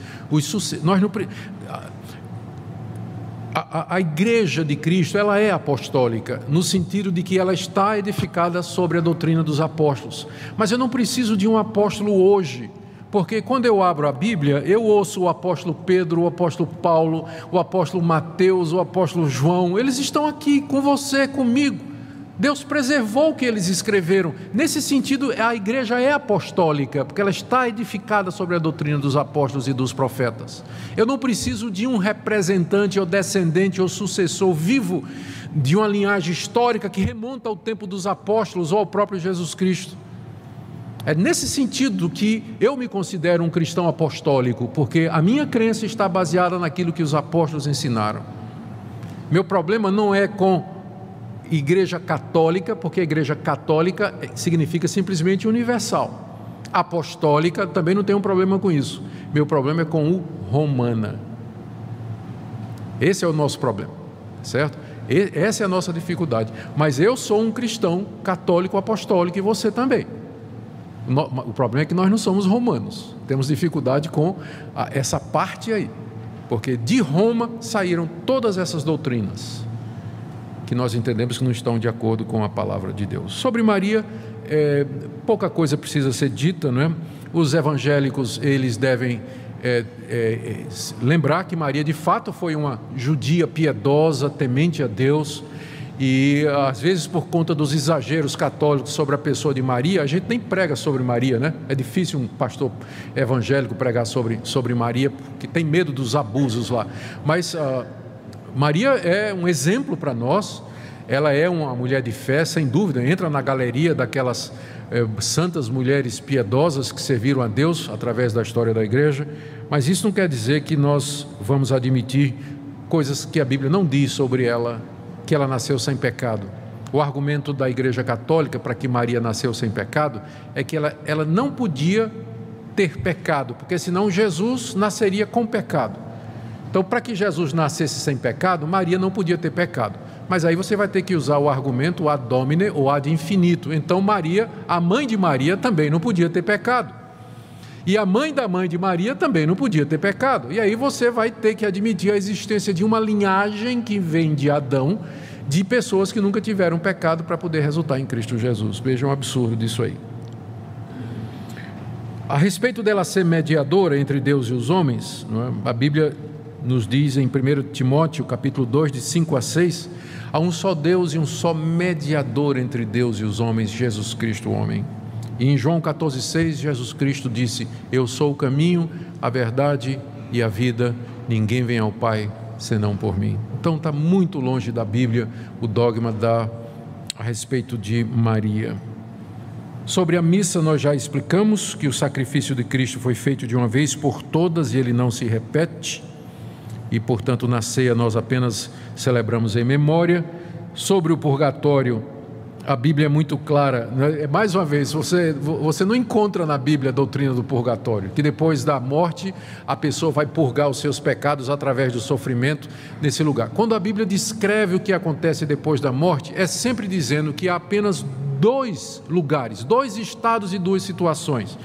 [SPEAKER 2] A igreja de Cristo, ela é apostólica, no sentido de que ela está edificada sobre a doutrina dos apóstolos. Mas eu não preciso de um apóstolo hoje, porque quando eu abro a Bíblia, eu ouço o apóstolo Pedro, o apóstolo Paulo, o apóstolo Mateus, o apóstolo João, eles estão aqui com você, comigo. Deus preservou o que eles escreveram. Nesse sentido, a igreja é apostólica, porque ela está edificada sobre a doutrina dos apóstolos e dos profetas. Eu não preciso de um representante ou descendente ou sucessor vivo de uma linhagem histórica que remonta ao tempo dos apóstolos ou ao próprio Jesus Cristo. É nesse sentido que eu me considero um cristão apostólico, porque a minha crença está baseada naquilo que os apóstolos ensinaram. Meu problema não é com igreja católica, porque a igreja católica significa simplesmente universal. Apostólica, também não tenho um problema com isso. Meu problema é com o romana. Esse é o nosso problema, certo? Essa é a nossa dificuldade. Mas eu sou um cristão católico apostólico e você também. O problema é que nós não somos romanos. Temos dificuldade com essa parte aí, porque de Roma saíram todas essas doutrinas que nós entendemos que não estão de acordo com a palavra de Deus. Sobre Maria, pouca coisa precisa ser dita, não é? Os evangélicos, eles devem lembrar que Maria de fato foi uma judia piedosa, temente a Deus, e às vezes por conta dos exageros católicos sobre a pessoa de Maria, a gente nem prega sobre Maria, né? É difícil um pastor evangélico pregar sobre Maria, porque tem medo dos abusos lá, mas Maria é um exemplo para nós. Ela é uma mulher de fé, sem dúvida, entra na galeria daquelas santas mulheres piedosas que serviram a Deus através da história da igreja, mas isso não quer dizer que nós vamos admitir coisas que a Bíblia não diz sobre ela, que ela nasceu sem pecado. O argumento da igreja católica para que Maria nasceu sem pecado é que ela não podia ter pecado, porque senão Jesus nasceria com pecado. Então, para que Jesus nascesse sem pecado, Maria não podia ter pecado. Mas aí você vai ter que usar o argumento ad hominem ou ad infinito. Então Maria, a mãe de Maria, também não podia ter pecado. E a mãe da mãe de Maria também não podia ter pecado. E aí você vai ter que admitir a existência de uma linhagem que vem de Adão, de pessoas que nunca tiveram pecado para poder resultar em Cristo Jesus. Vejam o absurdo disso aí. A respeito dela ser mediadora entre Deus e os homens, não é? A Bíblia nos diz em 1 Timóteo, capítulo 2, de 5 a 6, há um só Deus e um só mediador entre Deus e os homens, Jesus Cristo, o homem. E em João 14, 6, Jesus Cristo disse: eu sou o caminho, a verdade e a vida, ninguém vem ao Pai senão por mim. Então está muito longe da Bíblia o dogma a respeito de Maria. Sobre a missa nós já explicamos que o sacrifício de Cristo foi feito de uma vez por todas e ele não se repete. E, portanto, na ceia nós apenas celebramos em memória. Sobre o purgatório, a Bíblia é muito clara. Mais uma vez, você não encontra na Bíblia a doutrina do purgatório, que depois da morte a pessoa vai purgar os seus pecados através do sofrimento nesse lugar. Quando a Bíblia descreve o que acontece depois da morte, é sempre dizendo que há apenas dois lugares, dois estados e duas situações.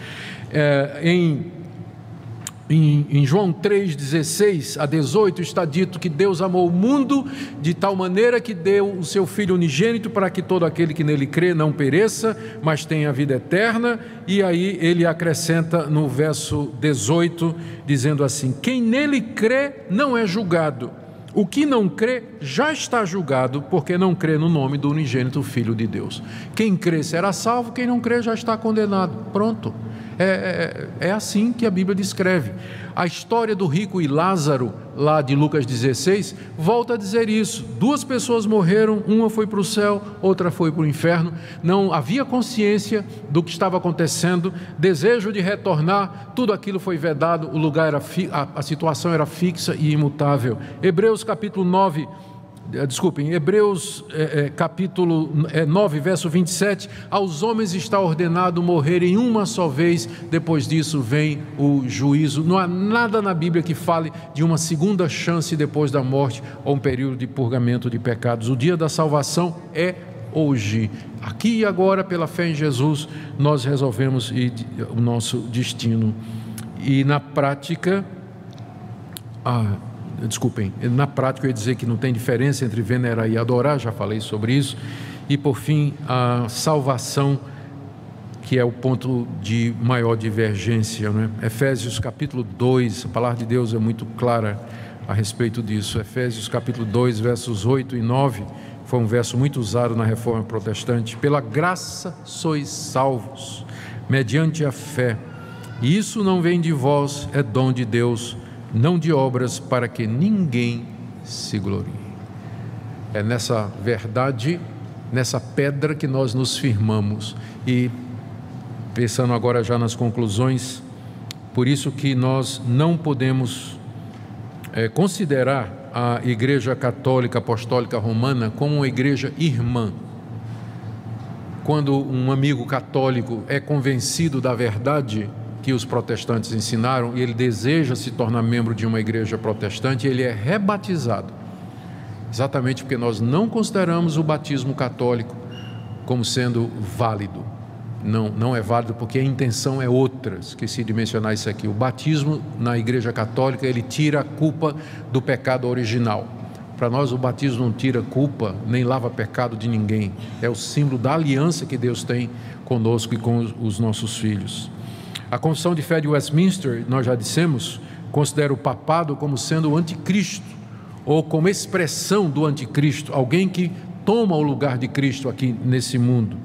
[SPEAKER 2] Em João 3, 16 a 18 está dito que Deus amou o mundo de tal maneira que deu o seu Filho unigênito para que todo aquele que nele crê não pereça, mas tenha vida eterna. E aí ele acrescenta no verso 18, dizendo assim: quem nele crê não é julgado, O que não crê já está julgado, porque não crê no nome do unigênito Filho de Deus. Quem crê será salvo, quem não crê já está condenado. Pronto. É assim que a Bíblia descreve. A história do rico e Lázaro, lá de Lucas 16, volta a dizer isso. 2 pessoas morreram, uma foi para o céu, outra foi para o inferno. Não havia consciência do que estava acontecendo, desejo de retornar, tudo aquilo foi vedado, o lugar era a situação era fixa e imutável. Hebreus capítulo 9, verso 27, aos homens está ordenado morrerem uma só vez, depois disso vem o juízo. Não há nada na Bíblia que fale de uma segunda chance depois da morte ou um período de purgamento de pecados. O dia da salvação é hoje, aqui e agora, pela fé em Jesus, nós resolvemos o nosso destino. E na prática, na prática eu ia dizer que não tem diferença entre venerar e adorar, já falei sobre isso. E por fim, a salvação, que é o ponto de maior divergência, né? Efésios capítulo 2, a palavra de Deus é muito clara a respeito disso. Efésios capítulo 2, versos 8 e 9, foi um verso muito usado na Reforma Protestante. Pela graça sois salvos, mediante a fé, e isso não vem de vós, é dom de Deus, não de obras, para que ninguém se glorie. É nessa verdade, nessa pedra que nós nos firmamos. E pensando agora já nas conclusões, por isso que nós não podemos considerar a Igreja Católica Apostólica Romana como uma igreja irmã. Quando um amigo católico é convencido da verdade que os protestantes ensinaram, e ele deseja se tornar membro de uma igreja protestante, ele é rebatizado, exatamente porque nós não consideramos o batismo católico como sendo válido. Não é válido porque a intenção é outra. Esqueci de mencionar isso aqui. O batismo na igreja católica, ele tira a culpa do pecado original. Para nós o batismo não tira culpa, nem lava pecado de ninguém. É o símbolo da aliança que Deus tem conosco e com os nossos filhos. A Confissão de Fé de Westminster, nós já dissemos, considera o papado como sendo o anticristo, ou como expressão do anticristo, alguém que toma o lugar de Cristo aqui nesse mundo.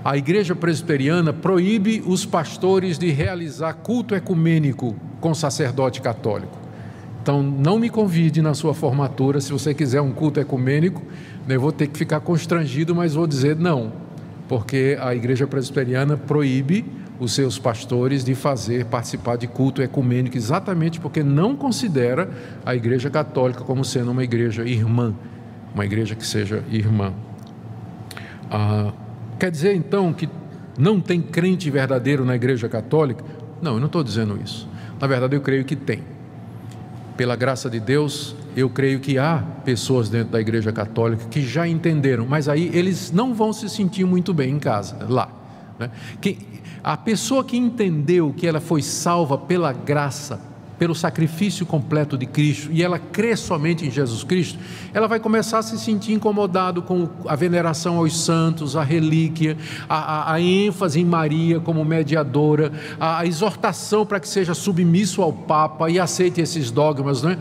[SPEAKER 2] A Igreja Presbiteriana proíbe os pastores de realizar culto ecumênico com sacerdote católico. Então, não me convide na sua formatura, se você quiser um culto ecumênico, eu vou ter que ficar constrangido, mas vou dizer não, porque a Igreja Presbiteriana proíbe os seus pastores de participar de culto ecumênico, exatamente porque não considera a Igreja Católica como sendo uma igreja irmã, uma igreja que seja irmã. Quer dizer então que não tem crente verdadeiro na Igreja Católica? Não, eu não estou dizendo isso. Na verdade, eu creio que tem. Pela graça de Deus, eu creio que há pessoas dentro da Igreja Católica que já entenderam, mas aí eles não vão se sentir muito bem em casa, lá, né? A pessoa que entendeu que ela foi salva pela graça, pelo sacrifício completo de Cristo, e ela crê somente em Jesus Cristo, ela vai começar a se sentir incomodado com a veneração aos santos, a relíquia, a ênfase em Maria como mediadora, a exortação para que seja submisso ao Papa e aceite esses dogmas, né?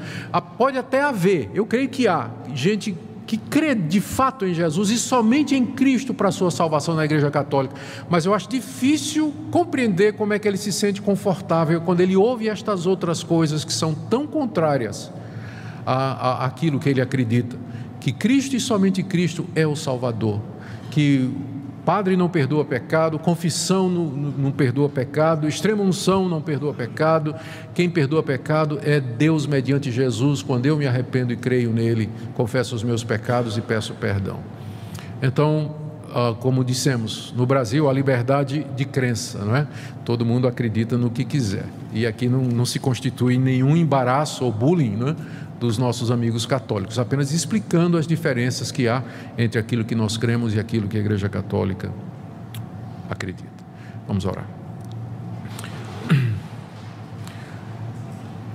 [SPEAKER 2] Pode até haver, eu creio que há gente que crê de fato em Jesus e somente em Cristo para a sua salvação na Igreja Católica, mas eu acho difícil compreender como é que ele se sente confortável quando ele ouve estas outras coisas que são tão contrárias àquilo que ele acredita, que Cristo e somente Cristo é o Salvador, que Padre não perdoa pecado, confissão não perdoa pecado, extrema unção não perdoa pecado. Quem perdoa pecado é Deus mediante Jesus. Quando eu me arrependo e creio nele, confesso os meus pecados e peço perdão. Então, como dissemos, no Brasil há liberdade de crença, não é? Todo mundo acredita no que quiser. E aqui não se constitui nenhum embaraço ou bullying, não é? Dos nossos amigos católicos, apenas explicando as diferenças que há entre aquilo que nós cremos e aquilo que a Igreja Católica acredita. Vamos orar.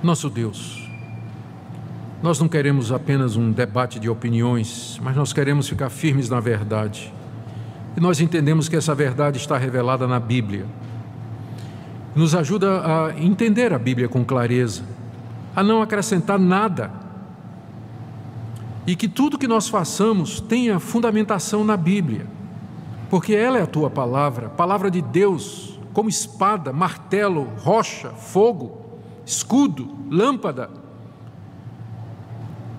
[SPEAKER 2] Nosso Deus, nós não queremos apenas um debate de opiniões, mas nós queremos ficar firmes na verdade. E nós entendemos que essa verdade está revelada na Bíblia. Nos ajuda a entender a Bíblia com clareza, a não acrescentar nada e que tudo que nós façamos tenha fundamentação na Bíblia, porque ela é a tua palavra, palavra de Deus, como espada, martelo, rocha, fogo, escudo, lâmpada.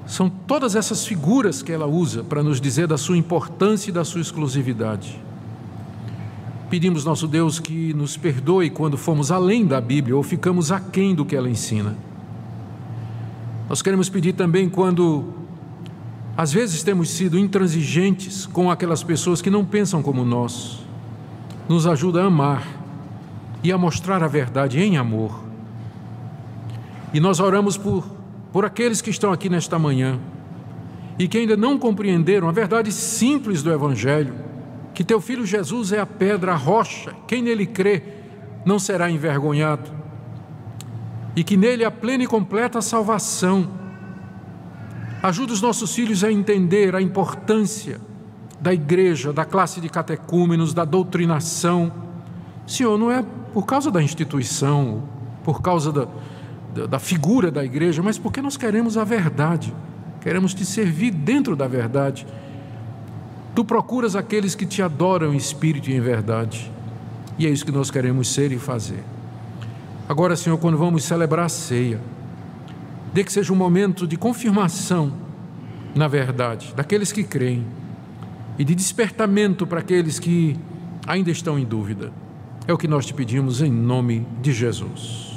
[SPEAKER 2] São todas essas figuras que ela usa para nos dizer da sua importância e da sua exclusividade. Pedimos, nosso Deus, que nos perdoe quando fomos além da Bíblia ou ficamos aquém do que ela ensina. Nós queremos pedir também quando, às vezes, temos sido intransigentes com aquelas pessoas que não pensam como nós. Nos ajuda a amar e a mostrar a verdade em amor. E nós oramos por aqueles que estão aqui nesta manhã e que ainda não compreenderam a verdade simples do Evangelho, que teu Filho Jesus é a pedra, a rocha, quem nele crê não será envergonhado, e que nele há plena e completa salvação. Ajuda os nossos filhos a entender a importância da igreja, da classe de catecúmenos, da doutrinação. Senhor, não é por causa da instituição, por causa da figura da igreja, mas porque nós queremos a verdade, queremos te servir dentro da verdade. Tu procuras aqueles que te adoram em espírito e em verdade, e é isso que nós queremos ser e fazer. Agora, Senhor, quando vamos celebrar a ceia, dê que seja um momento de confirmação na verdade daqueles que creem e de despertamento para aqueles que ainda estão em dúvida. É o que nós te pedimos em nome de Jesus.